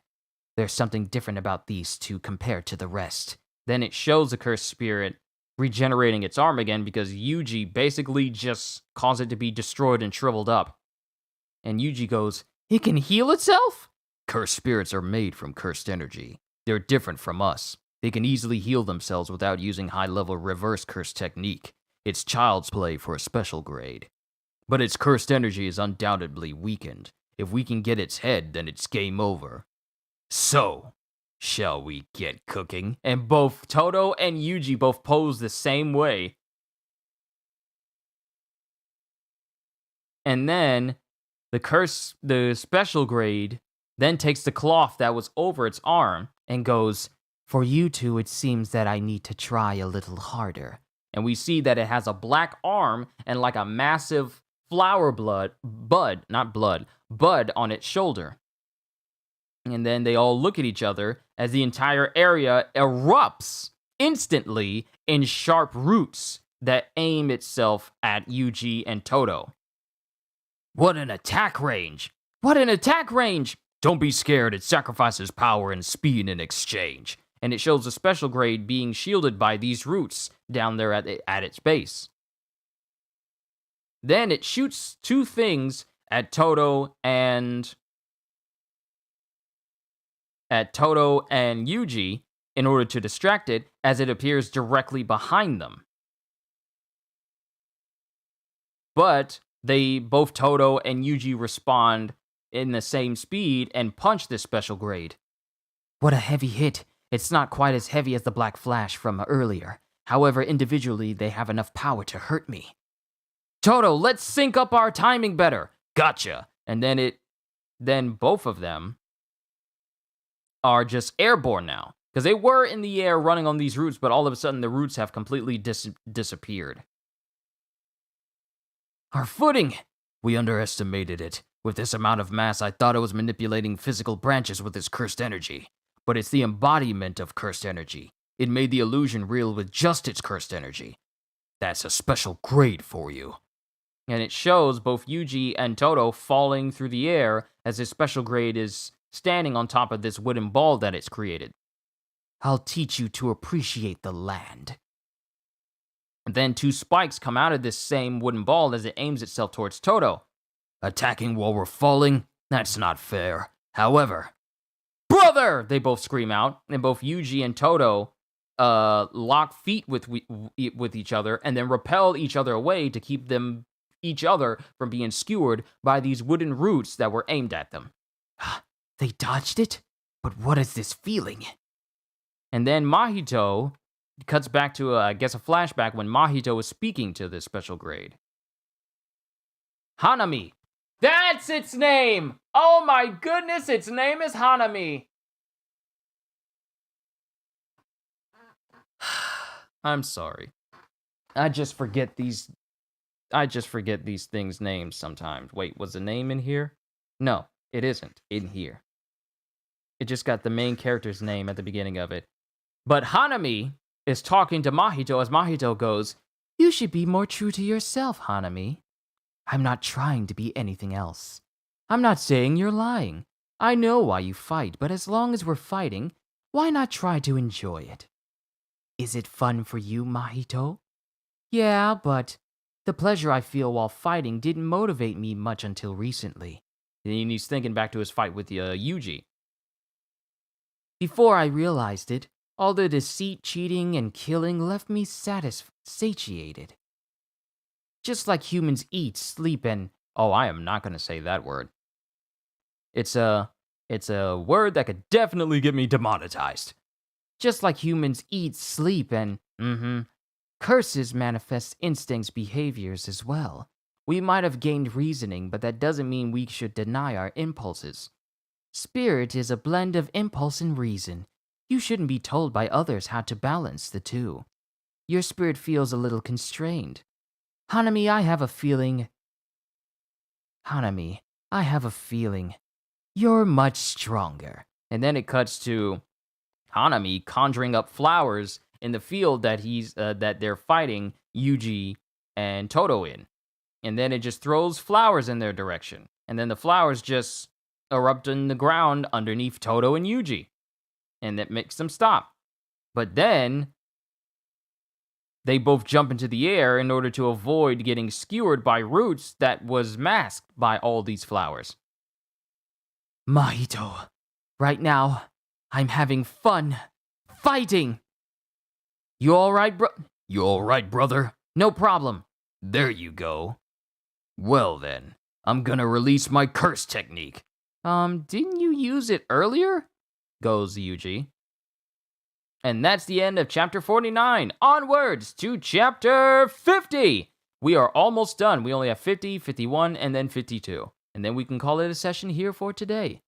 There's something different about these two compared to the rest. Then it shows the cursed spirit regenerating its arm again because Yuji basically just caused it to be destroyed and shriveled up. And Yuji goes, it can heal itself? Cursed spirits are made from cursed energy. They're different from us. They can easily heal themselves without using high-level reverse curse technique. It's child's play for a special grade. But its cursed energy is undoubtedly weakened. If we can get its head, then it's game over. So, shall we get cooking? And both Toto and Yuji both pose the same way. And then the special grade then takes the cloth that was over its arm and goes, for you two, it seems that I need to try a little harder. And we see that it has a black arm and like a massive flower bud on its shoulder. And then they all look at each other as the entire area erupts instantly in sharp roots that aim itself at Yuji and Toto. What an attack range! What an attack range! Don't be scared, it sacrifices power and speed in exchange. And it shows a special grade being shielded by these roots down there at its base. Then it shoots 2 things at Toto and Yuji in order to distract it as it appears directly behind them. But both Toto and Yuji respond in the same speed and punch this special grade. What a heavy hit. It's not quite as heavy as the Black Flash from earlier. However, individually, they have enough power to hurt me. Toto, let's sync up our timing better. Gotcha. And then both of them are just airborne now. Because they were in the air running on these roots, but all of a sudden the roots have completely disappeared. Our footing! We underestimated it. With this amount of mass, I thought it was manipulating physical branches with its cursed energy. But it's the embodiment of cursed energy. It made the illusion real with just its cursed energy. That's a special grade for you. And it shows both Yuji and Toto falling through the air as this special grade is standing on top of this wooden ball that it's created. I'll teach you to appreciate the land. And then 2 spikes come out of this same wooden ball as it aims itself towards Toto. Attacking while we're falling? That's not fair. However, brother! They both scream out, and both Yuji and Toto lock feet with each other and then repel each other away to keep each other from being skewered by these wooden roots that were aimed at them. They dodged it? But what is this feeling? And then Mahito cuts back to, a flashback when Mahito was speaking to this special grade. Hanami. That's its name! Oh my goodness, its name is Hanami! I'm sorry. I just forget these things' names sometimes. Wait, was the name in here? No, it isn't in here. It just got the main character's name at the beginning of it. But Hanami is talking to Mahito as Mahito goes, "You should be more true to yourself, Hanami. I'm not trying to be anything else. I'm not saying you're lying. I know why you fight, but as long as we're fighting, why not try to enjoy it? Is it fun for you, Mahito? Yeah, but the pleasure I feel while fighting didn't motivate me much until recently." And he's thinking back to his fight with Yuji. "Before I realized it, all the deceit, cheating, and killing left me satiated. Just like humans eat, sleep, and... Oh, I am not going to say that word. It's a word that could definitely get me demonetized. Just like humans eat, sleep, and... Curses manifest instincts, behaviors as well. We might have gained reasoning, but that doesn't mean we should deny our impulses. Spirit is a blend of impulse and reason. You shouldn't be told by others how to balance the two. Your spirit feels a little constrained. Hanami, I have a feeling... You're much stronger." And then it cuts to Hanami conjuring up flowers in the field that they're fighting Yuji and Toto in. And then it just throws flowers in their direction. And then the flowers just erupt in the ground underneath Toto and Yuji. And that makes them stop. But then they both jump into the air in order to avoid getting skewered by roots that was masked by all these flowers. "Mahito, right now, I'm having fun fighting." You all right, brother? No problem. There you go. Well then, I'm gonna release my curse technique. Didn't you use it earlier? Goes Yuji. And that's the end of chapter 49. Onwards to chapter 50. We are almost done. We only have 50, 51, and then 52. And then we can call it a session here for today.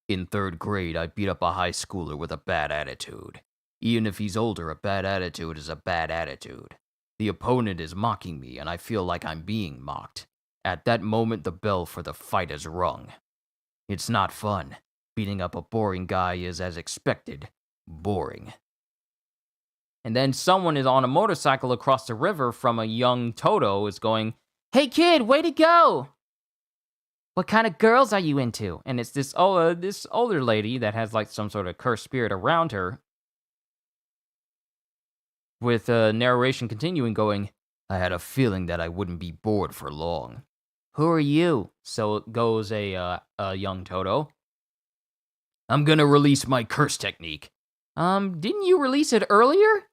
In 3rd grade, I beat up a high schooler with a bad attitude. Even if he's older, a bad attitude is a bad attitude. The opponent is mocking me, and I feel like I'm being mocked. At that moment, the bell for the fight is rung. It's not fun. Beating up a boring guy is, as expected, boring. And then someone is on a motorcycle across the river from a young Toto is going, "Hey kid, way to go! What kind of girls are you into?" And it's this older lady that has like some sort of cursed spirit around her. With narration continuing going, "I had a feeling that I wouldn't be bored for long." "Who are you?" So goes a young Toto. "I'm gonna release my curse technique." Didn't you release it earlier?"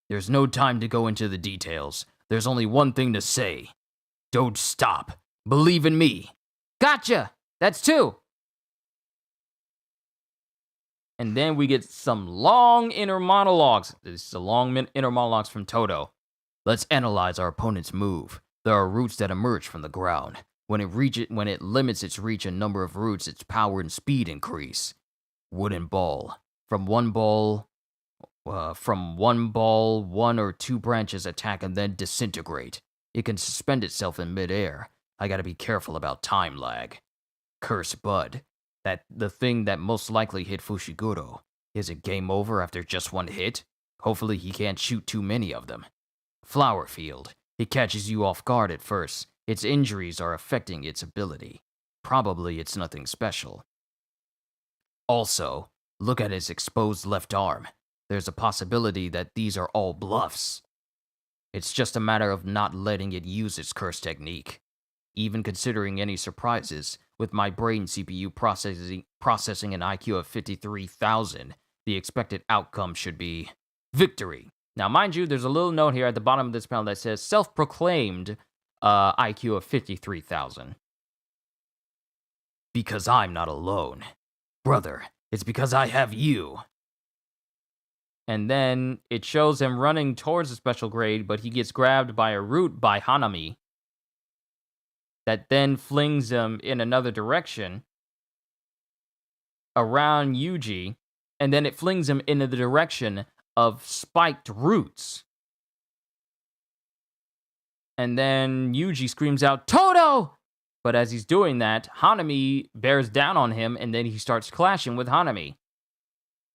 "There's no time to go into the details. There's only one thing to say. Don't stop. Believe in me." "Gotcha! That's 2. And then we get some long inner monologues. This is a long inner monologues from Toto. "Let's analyze our opponent's move. There are roots that emerge from the ground. When it limits its reach and number of roots, its power and speed increase. Wooden ball. From one ball, 1 or 2 branches attack and then disintegrate. It can suspend itself in midair. I gotta be careful about time lag. Curse Bud. The thing that most likely hit Fushiguro. Is it game over after just 1 hit? Hopefully he can't shoot too many of them. Flower Field. It catches you off guard at first. Its injuries are affecting its ability. Probably it's nothing special. Also, look at his exposed left arm. There's a possibility that these are all bluffs. It's just a matter of not letting it use its curse technique. Even considering any surprises, with my brain CPU processing an IQ of 53,000, the expected outcome should be victory. Now, mind you, there's a little note here at the bottom of this panel that says self-proclaimed IQ of 53,000. Because I'm not alone. Brother, it's because I have you. And then it shows him running towards the special grade, but he gets grabbed by a root by Hanami. That then flings him in another direction around Yuji, and then it flings him in the direction of spiked roots. And then Yuji screams out, "Toto!" But as he's doing that, Hanami bears down on him, and then he starts clashing with Hanami.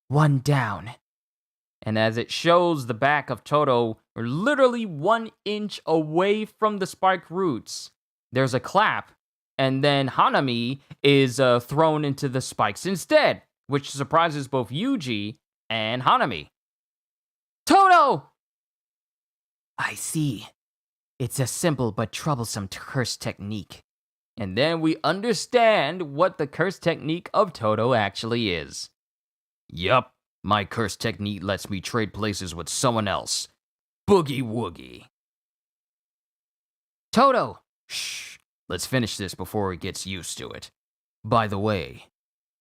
1 down. And as it shows the back of Toto, literally 1 inch away from the spike roots, there's a clap, and then Hanami is thrown into the spikes instead, which surprises both Yuji and Hanami. Toto! I see. It's a simple but troublesome curse technique. And then we understand what the curse technique of Toto actually is. Yup, my curse technique lets me trade places with someone else. Boogie woogie. Toto! Shh, let's finish this before he gets used to it. By the way,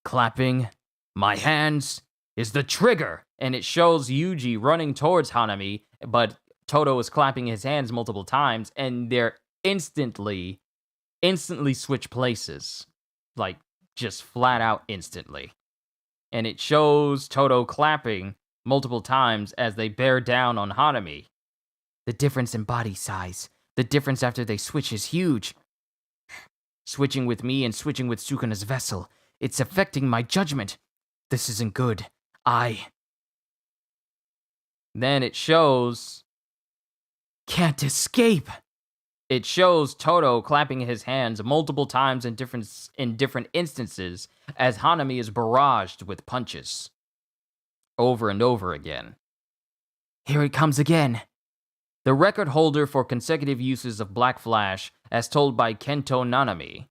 clapping my hands is the trigger. And it shows Yuji running towards Hanami, but Toto is clapping his hands multiple times, and they're instantly switch places. Like, just flat out instantly. And it shows Toto clapping multiple times as they bear down on Hanami. The difference in body size, the difference after they switch is huge. Switching with me and switching with Sukuna's vessel, it's affecting my judgment. This isn't good. Then it shows... Can't escape! It shows Toto clapping his hands multiple times in different instances as Hanami is barraged with punches. Over and over again. Here it comes again. The record holder for consecutive uses of Black Flash as told by Kento Nanami.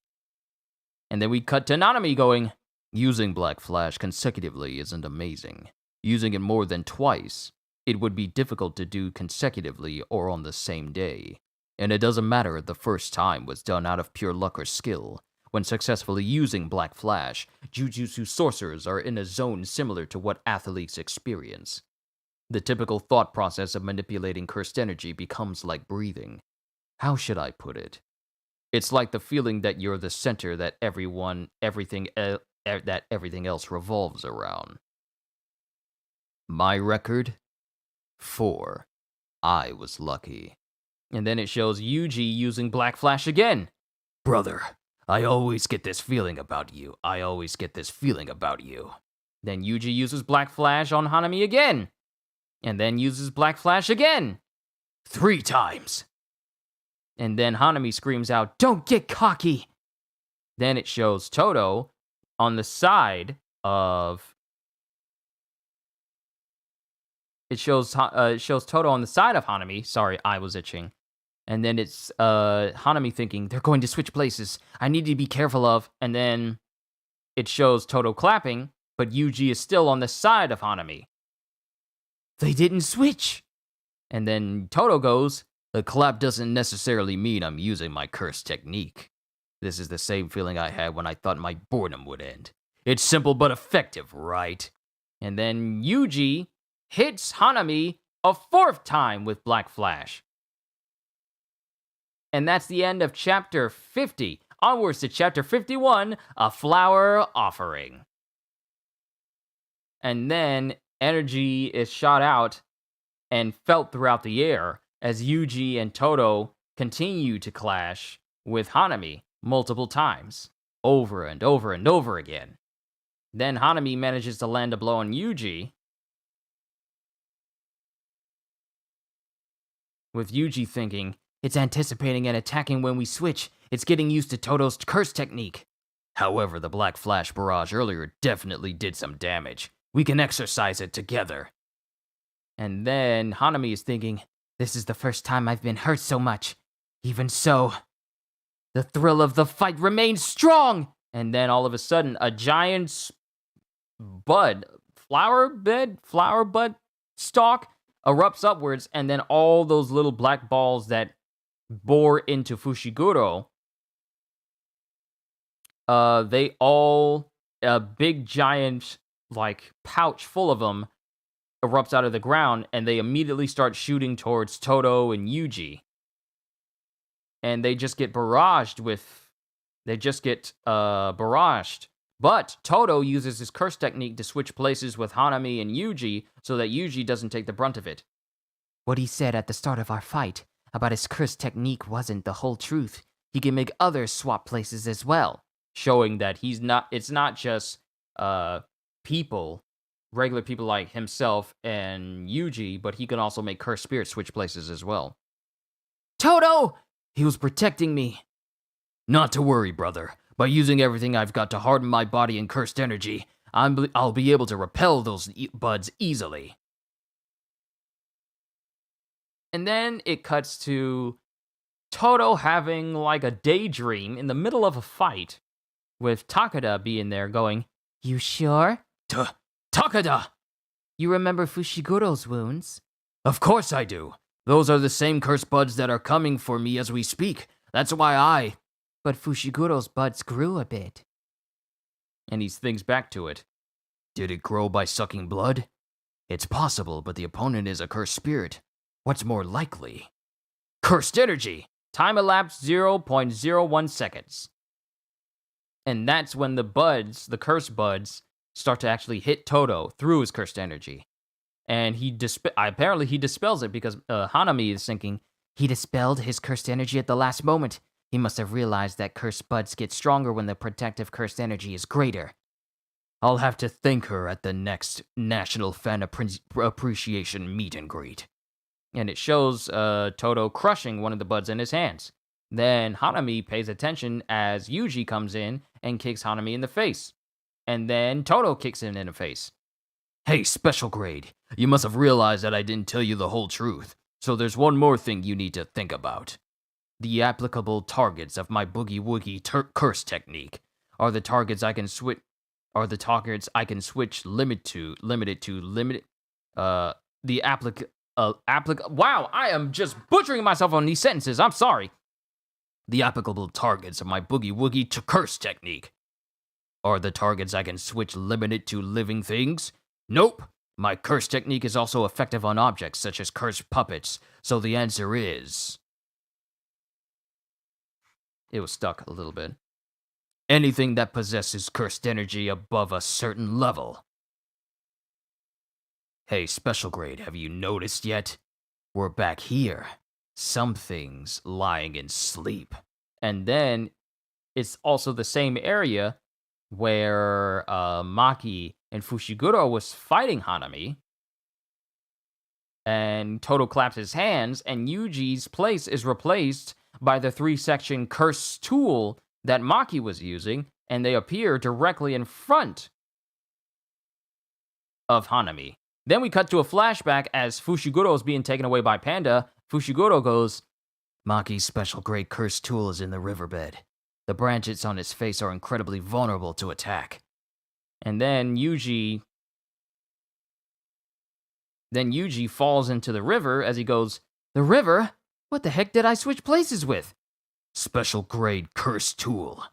And then we cut to Nanami going, using Black Flash consecutively isn't amazing. Using it more than twice, it would be difficult to do consecutively or on the same day. And it doesn't matter if the first time was done out of pure luck or skill. When successfully using Black Flash, Jujutsu sorcerers are in a zone similar to what athletes experience. The typical thought process of manipulating cursed energy becomes like breathing. How should I put it? It's like the feeling that you're the center that everything else revolves around. My record? 4. I was lucky. And then it shows Yuji using Black Flash again. Brother, I always get this feeling about you. Then Yuji uses Black Flash on Hanami again. And then uses Black Flash again. 3 times. And then Hanami screams out, "Don't get cocky!" Then it shows Toto on the side of... It shows Toto on the side of Hanami. Sorry, I was itching. And then it's Hanami thinking, they're going to switch places. I need to be careful of. And then it shows Toto clapping, but Yuji is still on the side of Hanami. They didn't switch. And then Toto goes, the clap doesn't necessarily mean I'm using my curse technique. This is the same feeling I had when I thought my boredom would end. It's simple but effective, right? And then Yuji hits Hanami a 4th time with Black Flash. And that's the end of Chapter 50. Onwards to Chapter 51, A Flower Offering. And then energy is shot out and felt throughout the air as Yuji and Toto continue to clash with Hanami multiple times, over and over and over again. Then Hanami manages to land a blow on Yuji, with Yuji thinking, it's anticipating and attacking when we switch. It's getting used to Toto's curse technique. However, the Black Flash barrage earlier definitely did some damage. We can exercise it together. And then Hanami is thinking, this is the first time I've been hurt so much. Even so, the thrill of the fight remains strong. And then all of a sudden, a giant flower bud stalk erupts upwards, and then all those little black balls that bore into Fushiguro, they all, a big giant, like, pouch full of them erupts out of the ground, and they immediately start shooting towards Toto and Yuji. And they just get barraged. But Toto uses his curse technique to switch places with Hanami and Yuji so that Yuji doesn't take the brunt of it. What he said at the start of our fight about his curse technique wasn't the whole truth. He can make others swap places as well, showing that it's not just people regular people like himself and Yuji, but he can also make cursed spirits switch places as well. Toto! He was protecting me. Not to worry, brother. By using everything I've got to harden my body and cursed energy, I'll be able to repel those buds easily. And then it cuts to Toto having like a daydream in the middle of a fight, with Takada being there going, "You sure? Takada! You remember Fushiguro's wounds?" "Of course I do. Those are the same cursed buds that are coming for me as we speak. That's why But Fushiguro's buds grew a bit." And he thinks back to it. Did it grow by sucking blood? It's possible, but the opponent is a cursed spirit. What's more likely? Cursed energy! Time elapsed 0.01 seconds. And that's when the cursed buds, start to actually hit Toto through his cursed energy. And apparently he dispels it because Hanami is thinking, he dispelled his cursed energy at the last moment. He must have realized that cursed buds get stronger when the protective cursed energy is greater. I'll have to thank her at the next National Fan Appreciation meet and greet. And it shows Toto crushing one of the buds in his hands. Then Hanami pays attention as Yuji comes in and kicks Hanami in the face. And then Toto kicks him in the face. Hey, special grade, you must have realized that I didn't tell you the whole truth. So there's one more thing you need to think about. The applicable targets of my boogie woogie curse technique are the targets I can switch. Wow, I am just butchering myself on these sentences. I'm sorry. The applicable targets of my boogie woogie curse technique are the targets I can switch limited to living things. Nope. My curse technique is also effective on objects such as cursed puppets. So the answer is... It was stuck a little bit. Anything that possesses cursed energy above a certain level. Hey, special grade, have you noticed yet? We're back here. Something's lying in sleep. And then it's also the same area where Maki and Fushiguro was fighting Hanami. And Toto claps his hands, and Yuji's place is replaced by the 3-section curse tool that Maki was using, and they appear directly in front of Hanami. Then we cut to a flashback as Fushiguro is being taken away by Panda. Fushiguro goes, Maki's special great curse tool is in the riverbed. The branches on his face are incredibly vulnerable to attack. And then Yuji falls into the river as he goes, the river? What the heck did I switch places with? Special grade curse tool.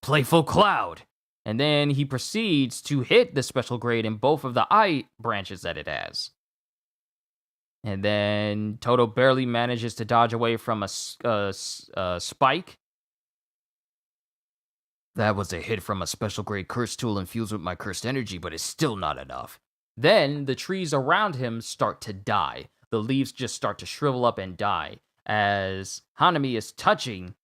Playful cloud. And then he proceeds to hit the special grade in both of the eye branches that it has. And then Toto barely manages to dodge away from a spike. That was a hit from a special grade curse tool infused with my cursed energy, but it's still not enough. Then the trees around him start to die. The leaves just start to shrivel up and die as Hanami is touching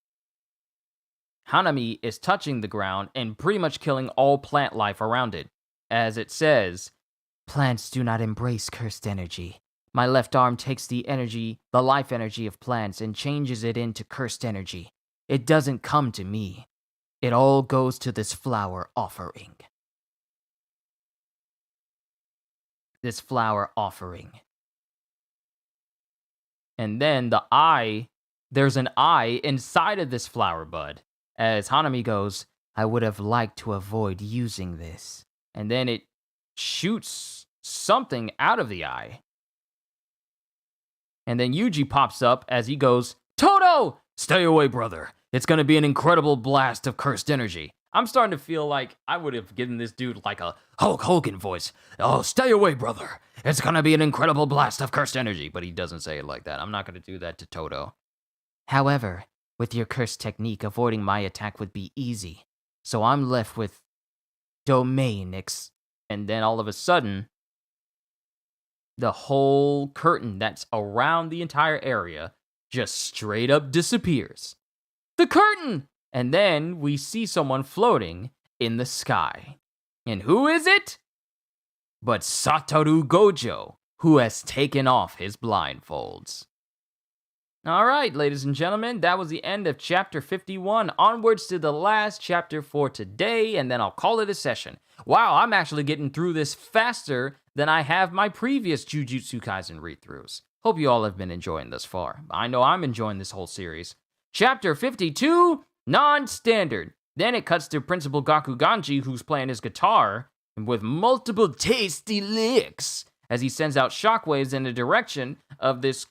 the ground and pretty much killing all plant life around it. As it says, plants do not embrace cursed energy. My left arm takes the life energy of plants and changes it into cursed energy. It doesn't come to me. It all goes to this flower offering. And then there's an eye inside of this flower bud. As Hanami goes, I would have liked to avoid using this. And then it shoots something out of the eye. And then Yuji pops up as he goes, Toto! Stay away, brother. It's gonna be an incredible blast of cursed energy. I'm starting to feel like I would have given this dude like a Hulk Hogan voice. Oh, stay away, brother. It's gonna be an incredible blast of cursed energy. But he doesn't say it like that. I'm not gonna do that to Toto. However, with your cursed technique, avoiding my attack would be easy. So I'm left with domain and then all of a sudden, the whole curtain that's around the entire area just straight up disappears. The curtain! And then we see someone floating in the sky. And who is it? but Satoru Gojo, who has taken off his blindfolds. Alright, ladies and gentlemen, that was the end of chapter 51. Onwards to the last chapter for today, and then I'll call it a session. Wow, I'm actually getting through this faster than I have my previous Jujutsu Kaisen read-throughs. Hope you all have been enjoying this far. I know I'm enjoying this whole series. Chapter 52, Non-Standard. Then it cuts to Principal Gakuganji, who's playing his guitar with multiple tasty licks as he sends out shockwaves in the direction of this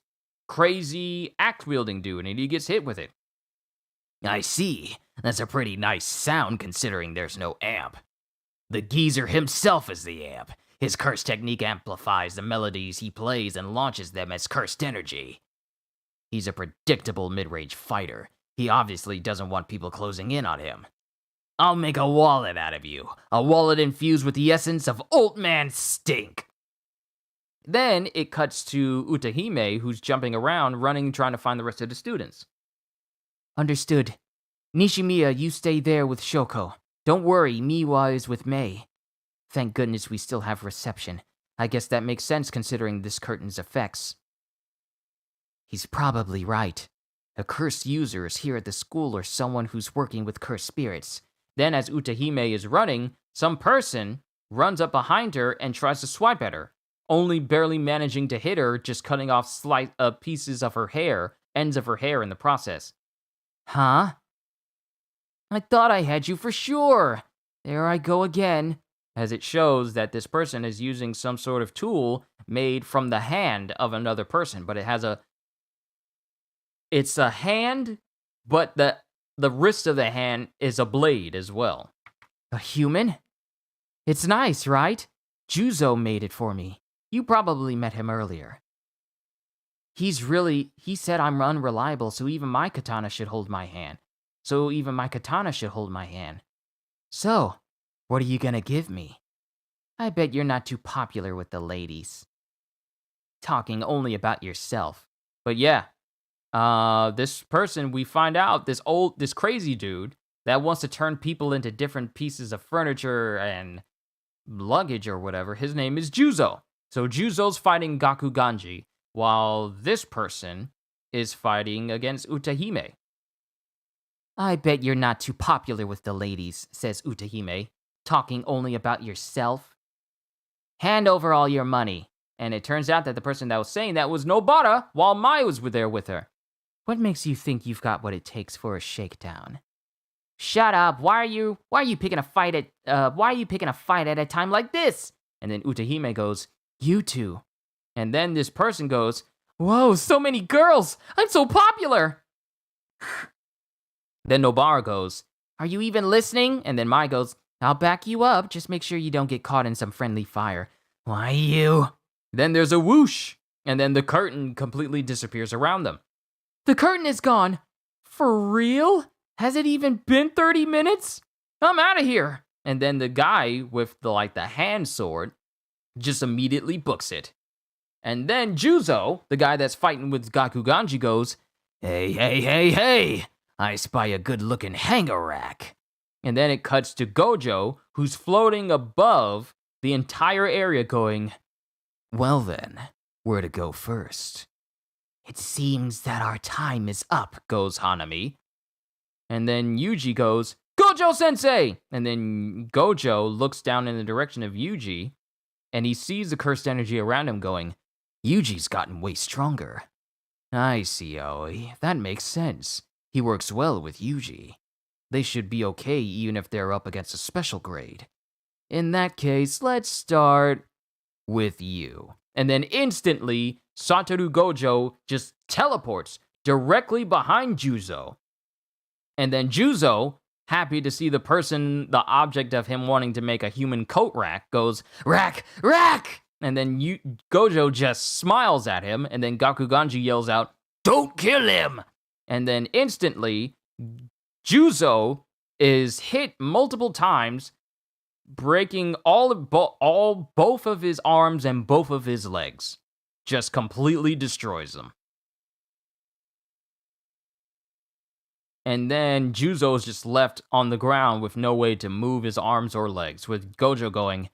crazy axe-wielding dude, and he gets hit with it. I see. That's a pretty nice sound considering there's no amp. The geezer himself is the amp. His curse technique amplifies the melodies he plays and launches them as cursed energy. He's a predictable mid-range fighter. He obviously doesn't want people closing in on him. I'll make a wallet out of you. A wallet infused with the essence of Old Man Stink. Then it cuts to Utahime, who's jumping around, running, trying to find the rest of the students. Understood. Nishimiya, you stay there with Shoko. Don't worry, Miwa is with Mei. Thank goodness we still have reception. I guess that makes sense considering this curtain's effects. He's probably right. A cursed user is here at the school or someone who's working with cursed spirits. Then as Utahime is running, some person runs up behind her and tries to swipe at her, only barely managing to hit her, just cutting off slight pieces of her hair, ends of her hair in the process. Huh? I thought I had you for sure. There I go again. As it shows that this person is using some sort of tool made from the hand of another person, but it's a hand, but the wrist of the hand is a blade as well. A human? It's nice, right? Juzo made it for me. You probably met him earlier. He said I'm unreliable, so even my katana should hold my hand. So, what are you gonna give me? I bet you're not too popular with the ladies. Talking only about yourself. But yeah, this person, we find out, this crazy dude that wants to turn people into different pieces of furniture and luggage or whatever, his name is Juzo. So Juzo's fighting Gakuganji, while this person is fighting against Utahime. I bet you're not too popular with the ladies, says Utahime, talking only about yourself. Hand over all your money. And it turns out that the person that was saying that was Nobara, while Mai was there with her. What makes you think you've got what it takes for a shakedown? Shut up! Why are you picking a fight at a time like this? And then Utahime goes, you two. And then this person goes, whoa, so many girls! I'm so popular! Then Nobara goes, are you even listening? And then Mai goes, I'll back you up, just make sure you don't get caught in some friendly fire. Why you? Then there's a whoosh, and then the curtain completely disappears around them. The curtain is gone. For real? Has it even been 30 minutes? I'm out of here. And then the guy with the hand sword just immediately books it. And then Juzo, the guy that's fighting with Gakuganji, goes, Hey, I spy a good-looking hanger rack. And then it cuts to Gojo, who's floating above the entire area going, well then, where to go first? It seems that our time is up, goes Hanami. And then Yuji goes, Gojo-sensei! And then Gojo looks down in the direction of Yuji, and he sees the cursed energy around him going, Yuji's gotten way stronger. I see, Aoi. That makes sense. He works well with Yuji. They should be okay even if they're up against a special grade. In that case, let's start with you. And then instantly, Satoru Gojo just teleports directly behind Juzo. And then Juzo, happy to see the object of him wanting to make a human coat rack, goes, Rack! And then Gojo just smiles at him, and then Gakuganji yells out, Don't kill him! And then instantly, Juzo is hit multiple times, breaking both of his arms and both of his legs. Just completely destroys them. And then Juzo is just left on the ground with no way to move his arms or legs, with Gojo going,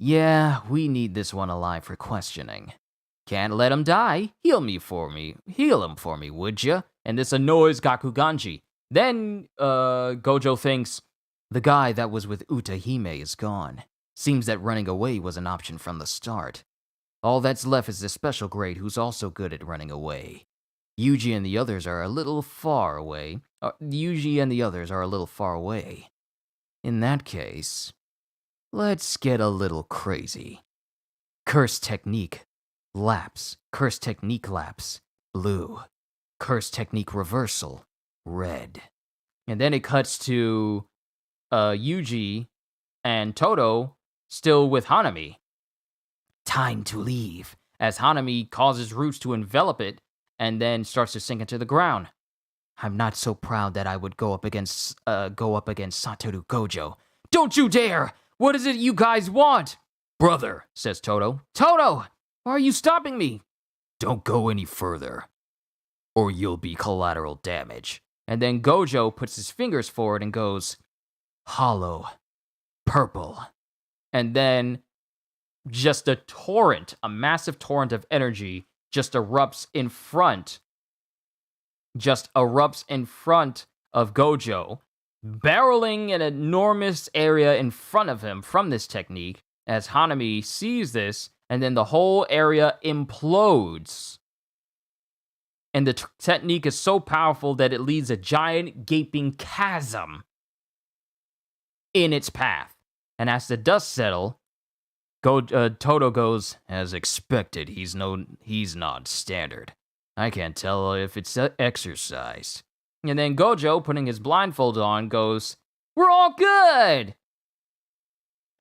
Yeah, we need this one alive for questioning. Can't let him die. Heal him for me, would ya? And this annoys Gakuganji. Then, Gojo thinks, the guy that was with Utahime is gone. Seems that running away was an option from the start. All that's left is the special grade who's also good at running away. Yuji and the others are a little far away. In that case, let's get a little crazy. Curse technique lapse. Curse technique lapse. Blue. Curse technique reversal. Red. And then it cuts to Yuji and Toto still with Hanami. Time to leave, as Hanami causes roots to envelop it and then starts to sink into the ground. I'm not so proud that I would go up against Satoru Gojo. Don't you dare! What is it you guys want? Brother, says Toto. Toto! Why are you stopping me? Don't go any further, or you'll be collateral damage. And then Gojo puts his fingers forward and goes, hollow, purple. And then just a massive torrent of energy just erupts in front of Gojo, barreling an enormous area in front of him from this technique, as Hanami sees this, and then the whole area implodes. And the technique is so powerful that it leaves a giant gaping chasm in its path. And as the dust settles, Toto goes, as expected, he's not standard. I can't tell if it's exercise. And then Gojo, putting his blindfold on, goes, we're all good!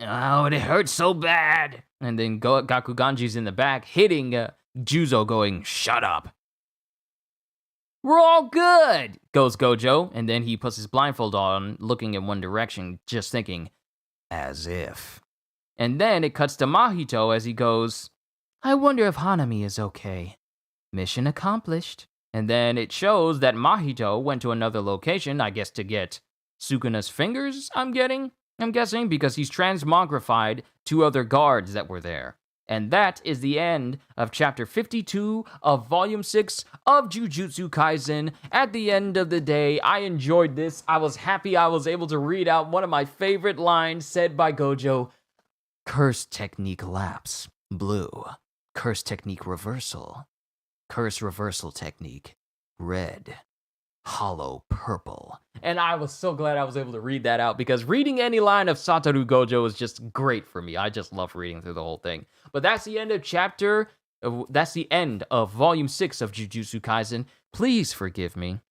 Oh, it hurts so bad. And then Gakuganji's in the back, hitting Juzo, going, shut up. We're all good, goes Gojo, and then he puts his blindfold on, looking in one direction, just thinking, as if. And then it cuts to Mahito as he goes, I wonder if Hanami is okay. Mission accomplished. And then it shows that Mahito went to another location, I guess to get Sukuna's fingers, I'm guessing, because he's transmogrified two other guards that were there. And that is the end of Chapter 52 of Volume 6 of Jujutsu Kaisen. At the end of the day, I enjoyed this. I was happy I was able to read out one of my favorite lines said by Gojo. Curse technique lapse, blue. Curse technique reversal. Curse reversal technique, red. Hollow purple. And I was so glad I was able to read that out, because reading any line of Satoru Gojo is just great for me. I just love reading through the whole thing. But that's the end of Volume 6 of Jujutsu Kaisen. Please forgive me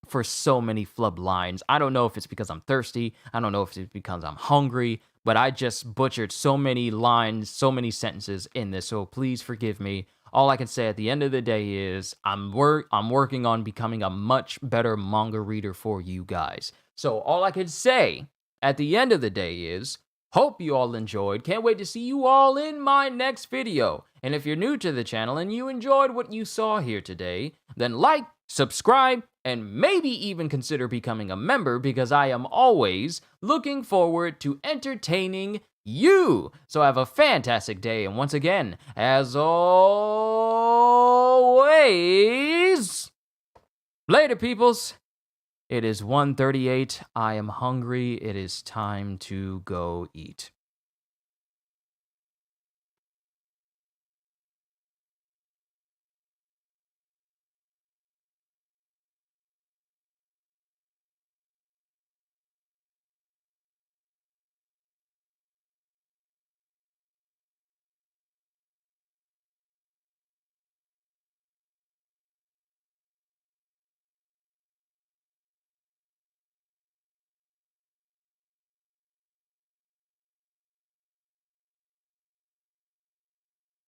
for so many flub lines. I don't know if it's because I'm thirsty. I don't know if it's because I'm hungry. But I just butchered so many lines, so many sentences in this. So please forgive me. All I can say at the end of the day is I'm working on becoming a much better manga reader for you guys. So all I can say at the end of the day is hope you all enjoyed. Can't wait to see you all in my next video. And if you're new to the channel and you enjoyed what you saw here today, then like, subscribe, and maybe even consider becoming a member, because I am always looking forward to entertaining you. So have a fantastic day, and once again, as always, later peoples. It is 1:38. I am hungry. It is time to go eat.